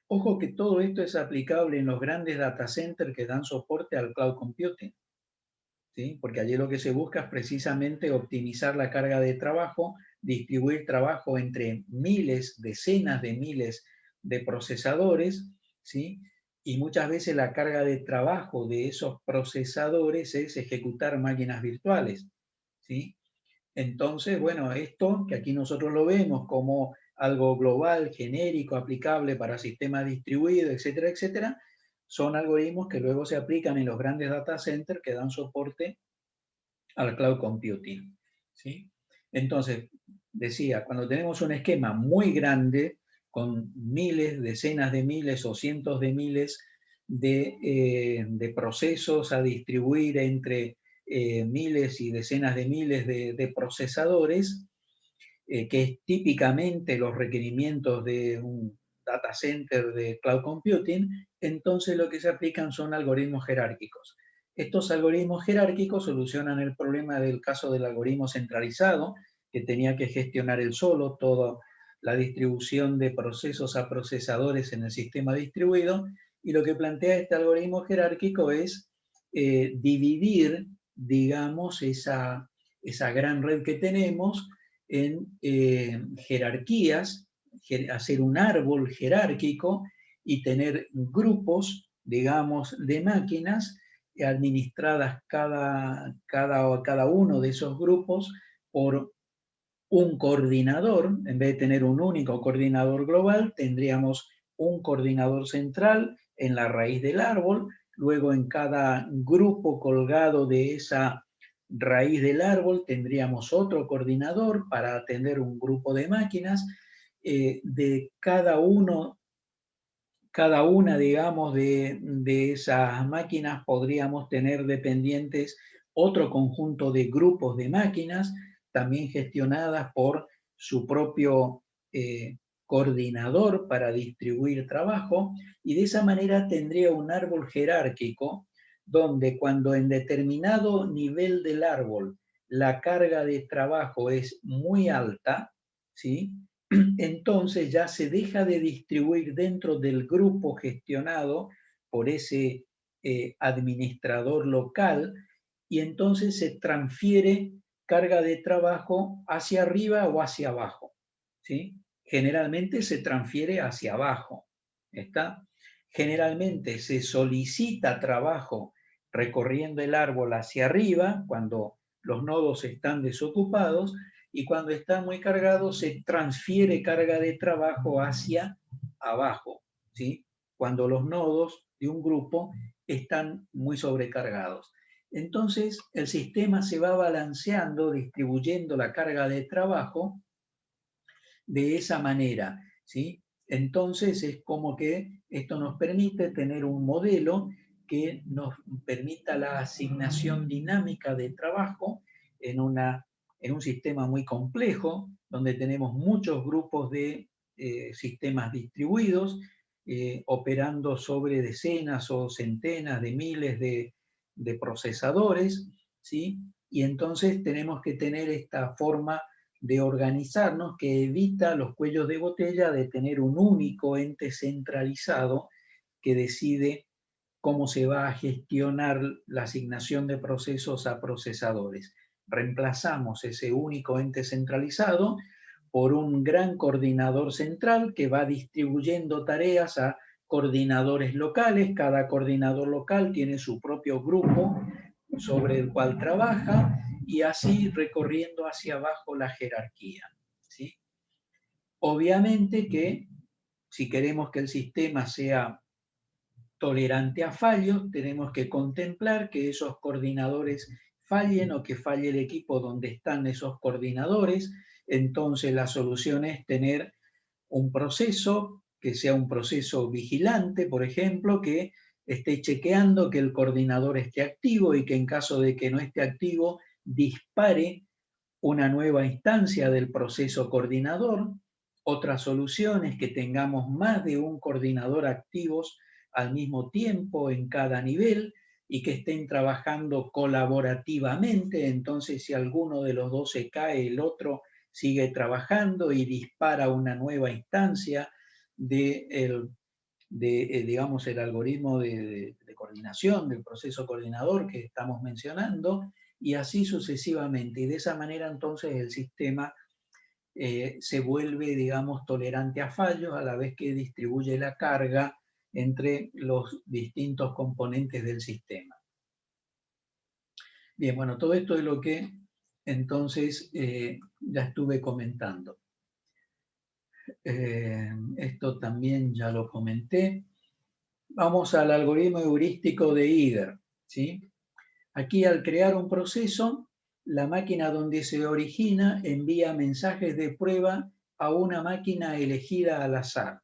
Ojo que todo esto es aplicable en los grandes data centers que dan soporte al cloud computing, ¿sí? Porque allí lo que se busca es precisamente optimizar la carga de trabajo, distribuir trabajo entre miles, decenas de miles de procesadores, ¿sí? Y muchas veces la carga de trabajo de esos procesadores es ejecutar máquinas virtuales, ¿sí? Entonces, bueno, esto que aquí nosotros lo vemos como algo global, genérico, aplicable para sistemas distribuidos, etcétera, etcétera, son algoritmos que luego se aplican en los grandes data centers que dan soporte al cloud computing, ¿sí? Entonces, decía, cuando tenemos un esquema muy grande, con miles, decenas de miles o cientos de miles de procesos a distribuir entre miles y decenas de miles de procesadores, que es típicamente los requerimientos de un data center de cloud computing, entonces lo que se aplican son algoritmos jerárquicos. Estos algoritmos jerárquicos solucionan el problema del caso del algoritmo centralizado, que tenía que gestionar él solo toda la distribución de procesos a procesadores en el sistema distribuido, y lo que plantea este algoritmo jerárquico es dividir, digamos, esa gran red que tenemos en jerarquías, hacer un árbol jerárquico y tener grupos, digamos, de máquinas administradas cada uno de esos grupos por un coordinador. En vez de tener un único coordinador global, tendríamos un coordinador central en la raíz del árbol, luego en cada grupo colgado de esa raíz del árbol tendríamos otro coordinador para atender un grupo de máquinas. De cada una, digamos, de esas máquinas podríamos tener dependientes otro conjunto de grupos de máquinas, también gestionadas por su propio coordinador para distribuir trabajo, y de esa manera tendría un árbol jerárquico donde cuando en determinado nivel del árbol la carga de trabajo es muy alta, ¿sí? Entonces ya se deja de distribuir dentro del grupo gestionado por ese administrador local, y entonces se transfiere carga de trabajo hacia arriba o hacia abajo, ¿sí? Generalmente se transfiere hacia abajo, ¿está? Generalmente se solicita trabajo recorriendo el árbol hacia arriba cuando los nodos están desocupados, y cuando está muy cargado se transfiere carga de trabajo hacia abajo, ¿sí? Cuando los nodos de un grupo están muy sobrecargados. Entonces el sistema se va balanceando, distribuyendo la carga de trabajo de esa manera, ¿sí? Entonces es como que esto nos permite tener un modelo que nos permita la asignación dinámica de trabajo en un sistema muy complejo, donde tenemos muchos grupos de sistemas distribuidos, operando sobre decenas o centenas de miles de procesadores, ¿sí? Y entonces tenemos que tener esta forma de organizarnos que evita los cuellos de botella de tener un único ente centralizado que decide cómo se va a gestionar la asignación de procesos a procesadores. Reemplazamos ese único ente centralizado por un gran coordinador central que va distribuyendo tareas a coordinadores locales. Cada coordinador local tiene su propio grupo sobre el cual trabaja, y así recorriendo hacia abajo la jerarquía, ¿sí? Obviamente que si queremos que el sistema sea tolerante a fallos, tenemos que contemplar que esos coordinadores fallen o que falle el equipo donde están esos coordinadores. Entonces la solución es tener un proceso que sea un proceso vigilante, por ejemplo, que esté chequeando que el coordinador esté activo y que en caso de que no esté activo dispare una nueva instancia del proceso coordinador. Otra solución es que tengamos más de un coordinador activos al mismo tiempo en cada nivel y que estén trabajando colaborativamente. Entonces, si alguno de los dos se cae, el otro sigue trabajando y dispara una nueva instancia digamos, el algoritmo de coordinación, del proceso coordinador que estamos mencionando, y así sucesivamente. Y de esa manera entonces el sistema se vuelve, digamos, tolerante a fallos a la vez que distribuye la carga entre los distintos componentes del sistema. Bien, bueno, todo esto es lo que entonces ya estuve comentando. Esto también ya lo comenté. Vamos al algoritmo heurístico de Eager, ¿sí? Aquí, al crear un proceso, la máquina donde se origina envía mensajes de prueba a una máquina elegida al azar.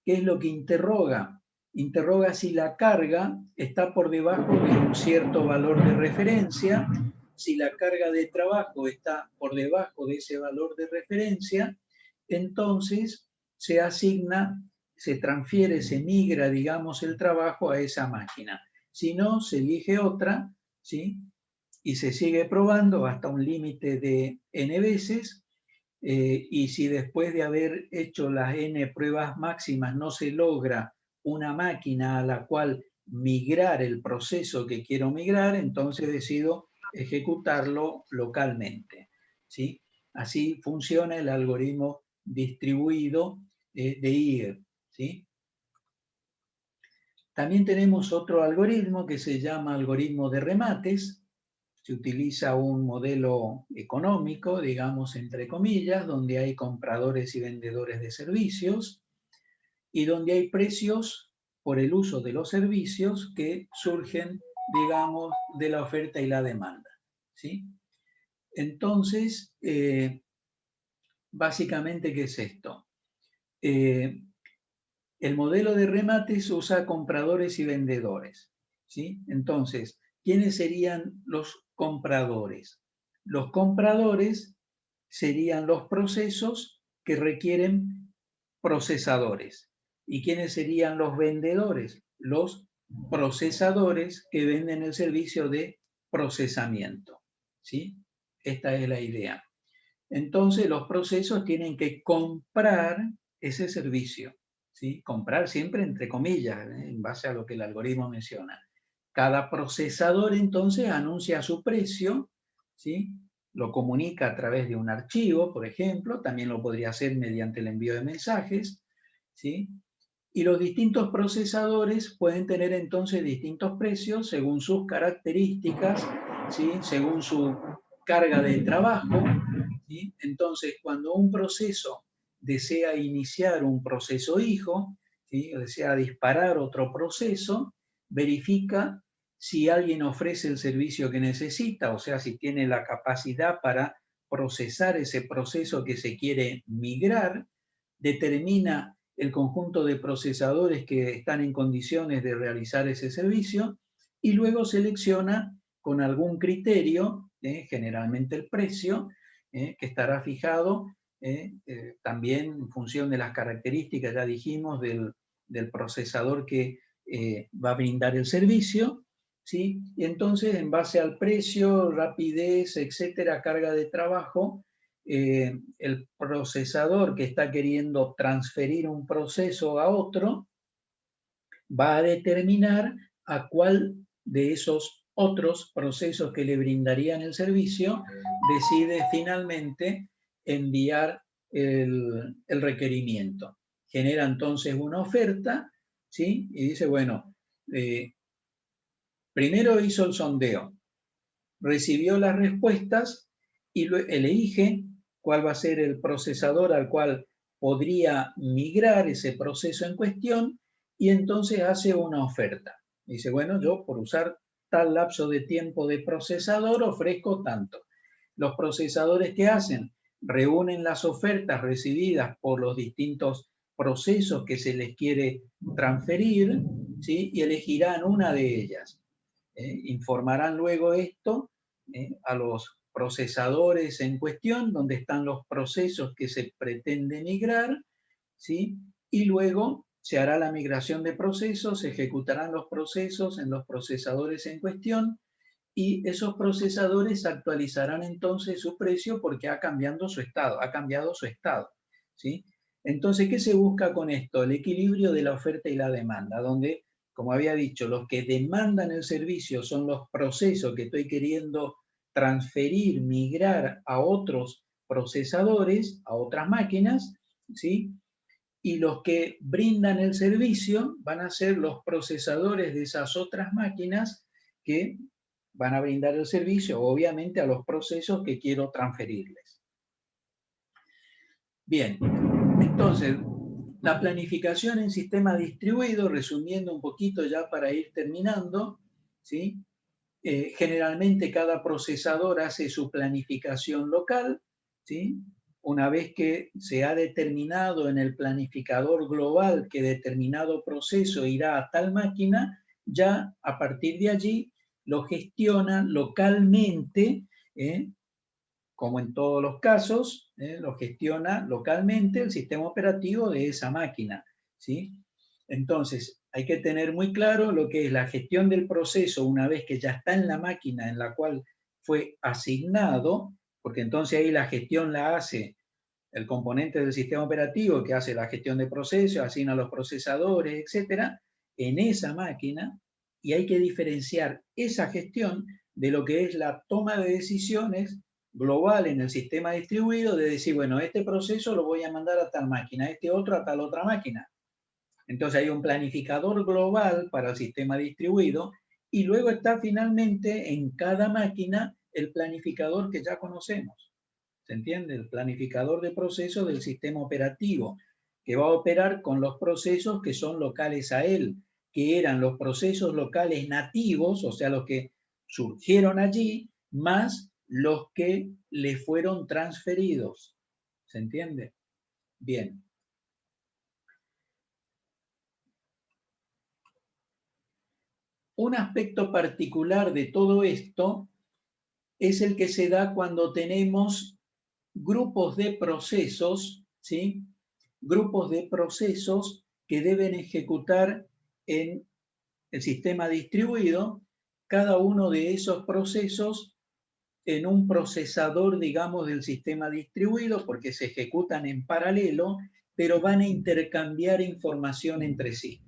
¿Qué es lo que interroga? Interroga si la carga está por debajo de un cierto valor de referencia. Si la carga de trabajo está por debajo de ese valor de referencia, entonces se asigna, se transfiere, se migra, digamos, el trabajo a esa máquina. Si no, se elige otra, ¿sí? Y se sigue probando hasta un límite de n veces. Y si después de haber hecho las n pruebas máximas no se logra una máquina a la cual migrar el proceso que quiero migrar, entonces decido ejecutarlo localmente, ¿sí? Así funciona el algoritmo distribuido de Eager, ¿sí? También tenemos otro algoritmo que se llama algoritmo de remates. Se utiliza un modelo económico, digamos, entre comillas, donde hay compradores y vendedores de servicios y donde hay precios por el uso de los servicios que surgen, digamos, de la oferta y la demanda, ¿sí? Entonces, básicamente, ¿qué es esto? El modelo de remates usa compradores y vendedores, ¿sí? Entonces, ¿quiénes serían los compradores? Los compradores serían los procesos que requieren procesadores. ¿Y quiénes serían los vendedores? Los procesadores que venden el servicio de procesamiento. ¿Sí? Esta es la idea. Entonces, los procesos tienen que comprar ese servicio. ¿Sí? Comprar siempre entre comillas, en base a lo que el algoritmo menciona. Cada procesador entonces anuncia su precio, ¿sí? Lo comunica a través de un archivo, por ejemplo, también lo podría hacer mediante el envío de mensajes, ¿sí? Y los distintos procesadores pueden tener entonces distintos precios según sus características, ¿sí? Según su carga de trabajo, ¿sí? Entonces, cuando un proceso desea iniciar un proceso hijo, ¿sí? O desea disparar otro proceso, verifica si alguien ofrece el servicio que necesita, o sea, si tiene la capacidad para procesar ese proceso que se quiere migrar, determina el conjunto de procesadores que están en condiciones de realizar ese servicio y luego selecciona con algún criterio, generalmente el precio, que estará fijado también en función de las características, ya dijimos, del procesador que va a brindar el servicio, ¿sí? Y entonces, en base al precio, rapidez, etcétera, carga de trabajo, el procesador que está queriendo transferir un proceso a otro va a determinar a cuál de esos otros procesos que le brindarían el servicio decide finalmente enviar el requerimiento. Genera entonces una oferta, ¿sí? Y dice, bueno, primero hizo el sondeo, recibió las respuestas y elige cuál va a ser el procesador al cual podría migrar ese proceso en cuestión y entonces hace una oferta. Dice, bueno, yo por usar tal lapso de tiempo de procesador ofrezco tanto. Los procesadores que hacen reúnen las ofertas recibidas por los distintos procesos que se les quiere transferir, ¿sí? Y elegirán una de ellas. Informarán luego esto a los procesadores en cuestión, donde están los procesos que se pretende migrar, ¿sí? Y luego se hará la migración de procesos, se ejecutarán los procesos en los procesadores en cuestión y esos procesadores actualizarán entonces su precio porque ha cambiado su estado, ¿sí? Entonces, ¿qué se busca con esto? El equilibrio de la oferta y la demanda, donde, como había dicho, los que demandan el servicio son los procesos que estoy queriendo transferir, migrar a otros procesadores, a otras máquinas, ¿sí? Y los que brindan el servicio van a ser los procesadores de esas otras máquinas que van a brindar el servicio, obviamente, a los procesos que quiero transferirles. Bien, entonces, la planificación en sistema distribuido, resumiendo un poquito ya para ir terminando, ¿sí? Generalmente cada procesador hace su planificación local, ¿sí? Una vez que se ha determinado en el planificador global que determinado proceso irá a tal máquina, ya a partir de allí lo gestiona localmente, como en todos los casos, lo gestiona localmente el sistema operativo de esa máquina, ¿sí? Entonces, hay que tener muy claro lo que es la gestión del proceso una vez que ya está en la máquina en la cual fue asignado, porque entonces ahí la gestión la hace el componente del sistema operativo que hace la gestión de procesos, asigna los procesadores, etcétera, en esa máquina, y hay que diferenciar esa gestión de lo que es la toma de decisiones global en el sistema distribuido, de decir, bueno, este proceso lo voy a mandar a tal máquina, este otro a tal otra máquina. Entonces hay un planificador global para el sistema distribuido y luego está finalmente en cada máquina el planificador que ya conocemos. ¿Se entiende? El planificador de procesos del sistema operativo, que va a operar con los procesos que son locales a él, que eran los procesos locales nativos, o sea, los que surgieron allí, más los que le fueron transferidos. ¿Se entiende? Bien. Un aspecto particular de todo esto es el que se da cuando tenemos grupos de procesos, ¿sí? Grupos de procesos que deben ejecutar en el sistema distribuido, cada uno de esos procesos en un procesador, digamos, del sistema distribuido, porque se ejecutan en paralelo, pero van a intercambiar información entre sí.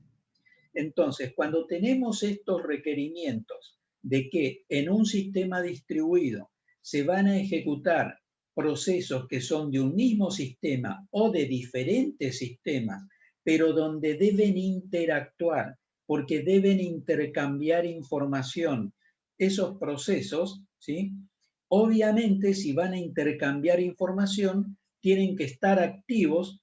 Entonces, cuando tenemos estos requerimientos de que en un sistema distribuido se van a ejecutar procesos que son de un mismo sistema o de diferentes sistemas, pero donde deben interactuar, porque deben intercambiar información, esos procesos, ¿sí? Obviamente, si van a intercambiar información, tienen que estar activos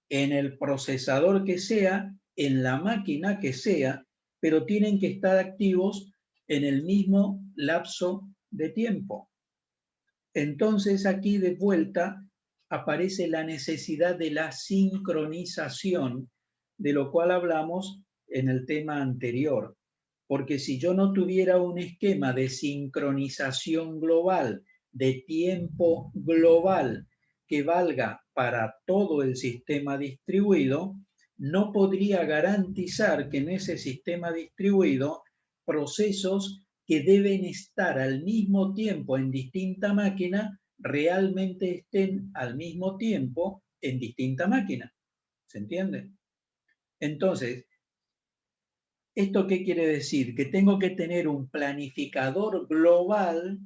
en el procesador que sea, en la máquina que sea, pero tienen que estar activos en el mismo lapso de tiempo. Entonces aquí de vuelta aparece la necesidad de la sincronización, de lo cual hablamos en el tema anterior. Porque si yo no tuviera un esquema de sincronización global, de tiempo global, que valga para todo el sistema distribuido, no podría garantizar que en ese sistema distribuido procesos que deben estar al mismo tiempo en distinta máquina realmente estén al mismo tiempo en distinta máquina. ¿Se entiende? Entonces, ¿esto qué quiere decir? Que tengo que tener un planificador global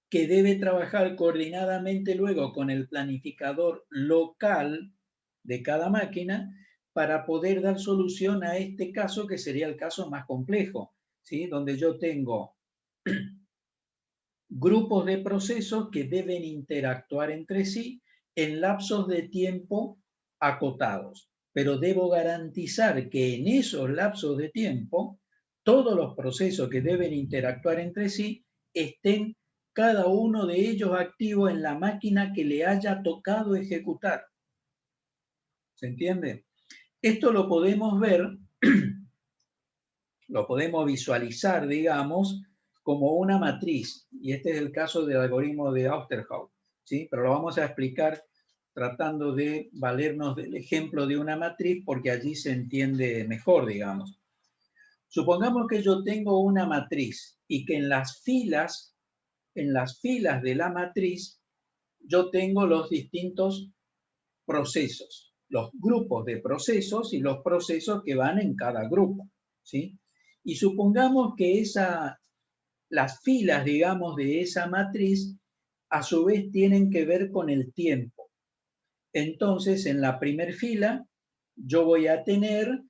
que debe trabajar coordinadamente luego con el planificador local de cada máquina para poder dar solución a este caso, que sería el caso más complejo, ¿sí? Donde yo tengo grupos de procesos que deben interactuar entre sí en lapsos de tiempo acotados, pero debo garantizar que en esos lapsos de tiempo todos los procesos que deben interactuar entre sí estén cada uno de ellos activo en la máquina que le haya tocado ejecutar. ¿Se entiende? Esto lo podemos ver, lo podemos visualizar, digamos, como una matriz, y este es el caso del algoritmo de Osterhaus, ¿sí? Pero lo vamos a explicar tratando de valernos del ejemplo de una matriz porque allí se entiende mejor, digamos. Supongamos que yo tengo una matriz y que en las filas de la matriz yo tengo los distintos procesos, los grupos de procesos y los procesos que van en cada grupo, ¿sí? Y supongamos que las filas, digamos, de esa matriz, a su vez tienen que ver con el tiempo. Entonces, en la primera fila, yo voy a tener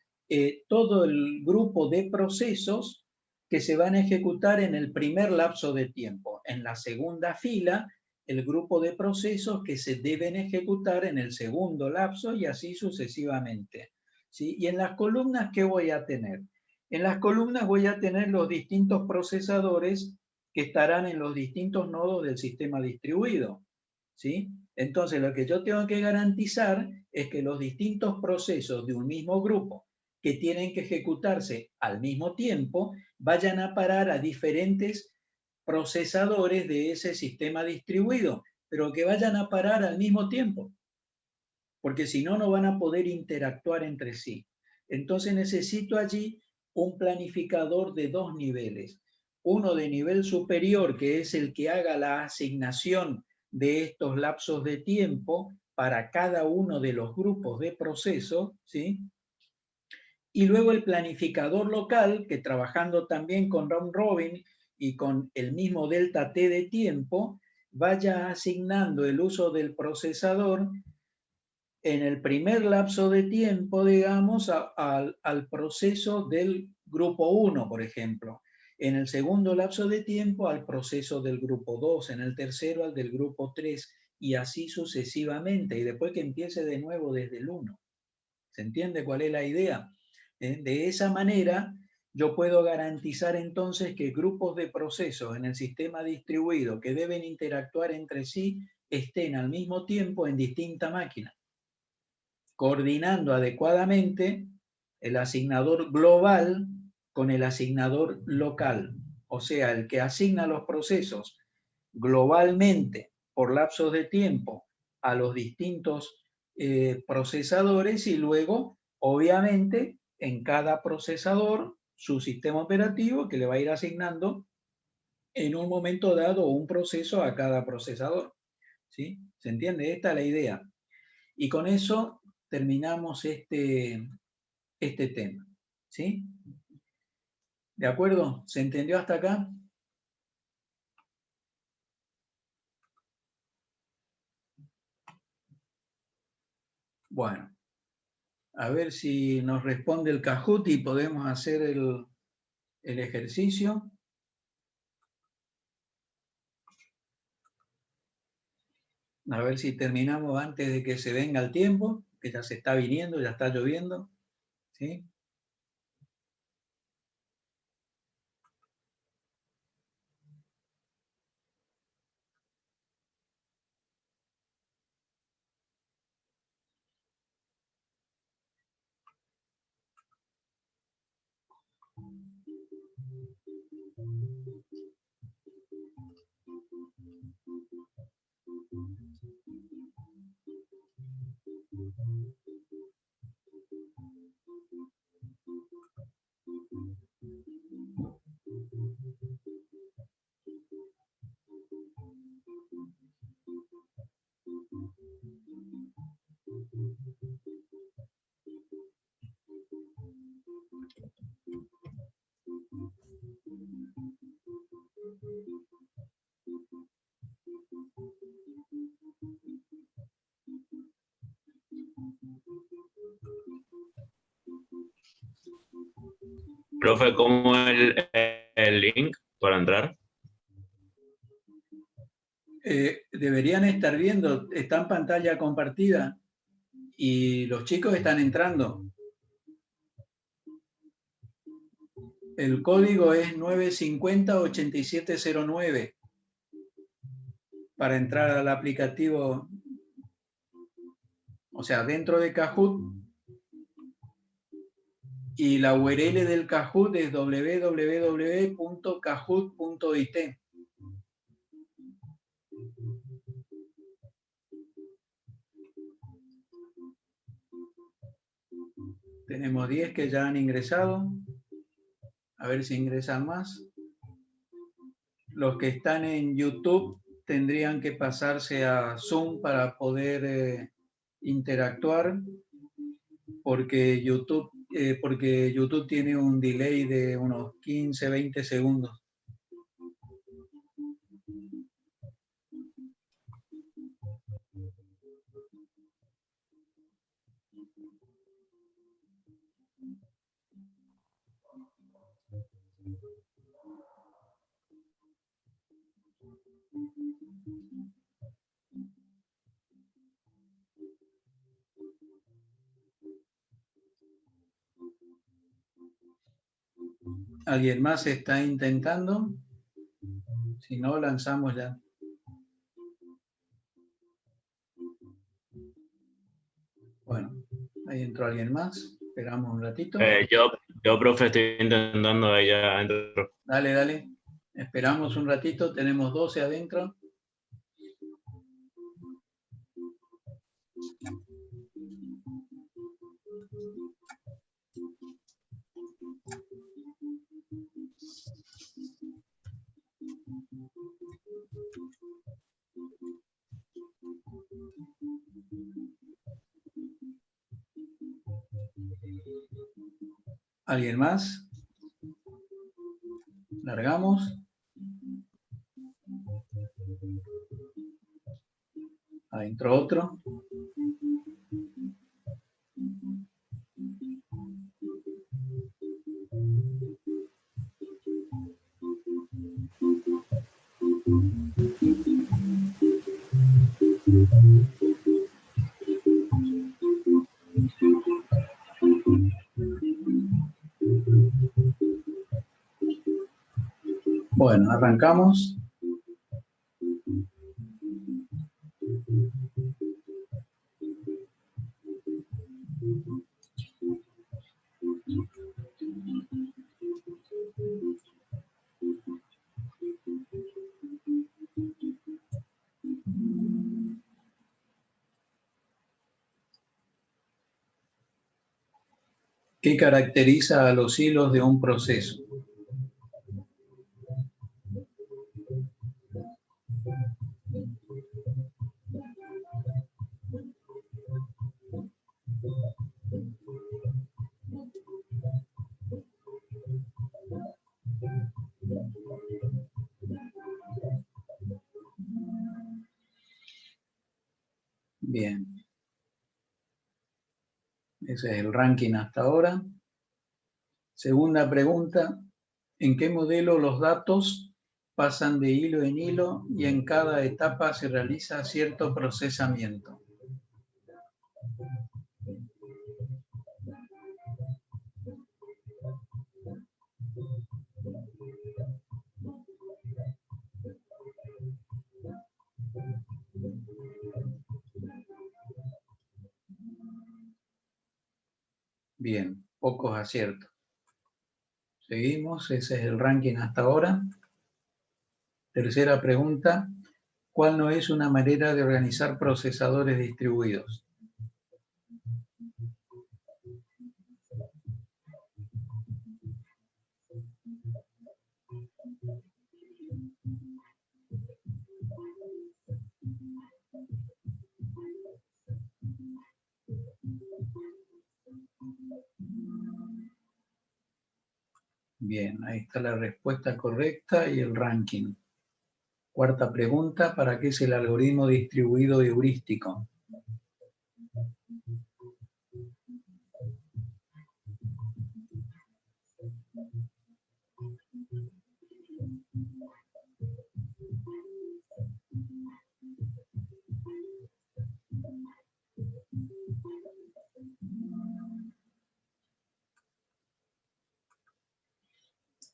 todo el grupo de procesos que se van a ejecutar en el primer lapso de tiempo. En la segunda fila, el grupo de procesos que se deben ejecutar en el segundo lapso y así sucesivamente, ¿sí? Y en las columnas, ¿qué voy a tener? En las columnas voy a tener los distintos procesadores que estarán en los distintos nodos del sistema distribuido, ¿sí? Entonces, lo que yo tengo que garantizar es que los distintos procesos de un mismo grupo que tienen que ejecutarse al mismo tiempo vayan a parar a diferentes procesadores de ese sistema distribuido, pero que vayan a parar al mismo tiempo, porque si no, no van a poder interactuar entre sí. Entonces necesito allí un planificador de dos niveles. Uno de nivel superior, que es el que haga la asignación de estos lapsos de tiempo para cada uno de los grupos de procesos, ¿sí? Y luego el planificador local, que trabajando también con round robin y con el mismo delta T de tiempo, vaya asignando el uso del procesador en el primer lapso de tiempo, digamos, al proceso del grupo 1, por ejemplo. En el segundo lapso de tiempo al proceso del grupo 2, en el tercero al del grupo 3, y así sucesivamente, y después que empiece de nuevo desde el 1. ¿Se entiende cuál es la idea? De esa manera, yo puedo garantizar entonces que grupos de procesos en el sistema distribuido que deben interactuar entre sí estén al mismo tiempo en distinta máquina, coordinando adecuadamente el asignador global con el asignador local, o sea, el que asigna los procesos globalmente por lapsos de tiempo a los distintos procesadores, y luego, obviamente, en cada procesador, su sistema operativo que le va a ir asignando en un momento dado un proceso a cada procesador. ¿Sí? ¿Se entiende? Esta es la idea. Y con eso terminamos este tema. ¿Sí? ¿De acuerdo? ¿Se entendió hasta acá? Bueno, a ver si nos responde el Kahoot y podemos hacer el ejercicio. A ver si terminamos antes de que se venga el tiempo, que ya se está viniendo, ya está lloviendo. ¿Sí? Profe, ¿cómo es el link para entrar? Deberían estar viendo, está en pantalla compartida y los chicos están entrando. El código es 950-8709 para entrar al aplicativo, o sea, dentro de Kahoot, y la URL del Kahoot es www.kahoot.it. Tenemos 10 que ya han ingresado. A ver si ingresan más. Los que están en YouTube tendrían que pasarse a Zoom para poder interactuar, porque YouTube tiene un delay de unos 15-20 segundos. ¿Alguien más está intentando? Si no, lanzamos ya. Bueno, ahí entró alguien más. Esperamos un ratito. Yo, profe, estoy intentando ahí ya adentro. Dale, dale. Esperamos un ratito. Tenemos 12 adentro. ¿Alguien más? Largamos. Ahí entró otro. Bueno, arrancamos. ¿Qué caracteriza a los hilos de un proceso? Bien. Ese es el ranking hasta ahora. Segunda pregunta, ¿en qué modelo los datos pasan de hilo en hilo y en cada etapa se realiza cierto procesamiento? Bien, pocos aciertos. Seguimos, ese es el ranking hasta ahora. Tercera pregunta, ¿cuál no es una manera de organizar procesadores distribuidos? Bien, ahí está la respuesta correcta y el ranking. Cuarta pregunta, ¿para qué es el algoritmo distribuido heurístico?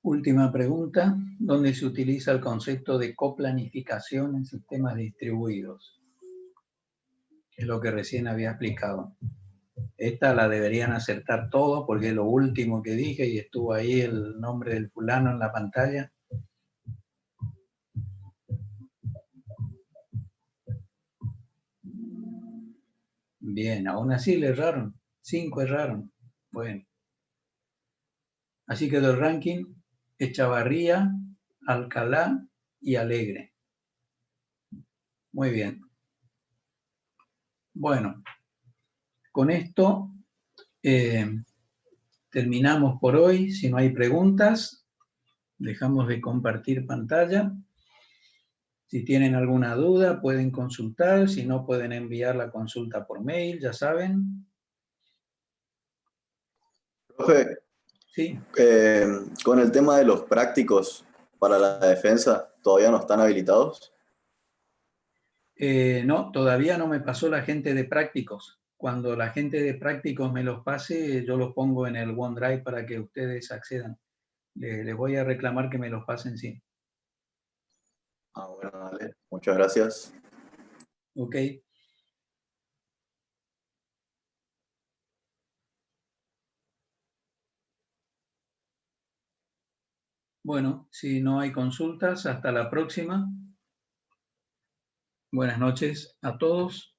Última pregunta, ¿dónde se utiliza el concepto de coplanificación en sistemas distribuidos? Es lo que recién había explicado. Esta la deberían acertar todos porque es lo último que dije y estuvo ahí el nombre del fulano en la pantalla. Bien, aún así le erraron. 5 erraron. Bueno. Así quedó el ranking. Echavarría, Alcalá y Alegre. Muy bien. Bueno, con esto terminamos por hoy. Si no hay preguntas, dejamos de compartir pantalla. Si tienen alguna duda, pueden consultar. Si no, pueden enviar la consulta por mail, ya saben. Profe, Sí. con el tema de los prácticos para la defensa, ¿todavía no están habilitados? No, todavía no me pasó la gente de prácticos. Cuando la gente de prácticos me los pase, yo los pongo en el OneDrive para que ustedes accedan. Les voy a reclamar que me los pasen, sí. Ah, bueno, dale. Muchas gracias. Ok. Bueno, si no hay consultas, hasta la próxima. Buenas noches a todos.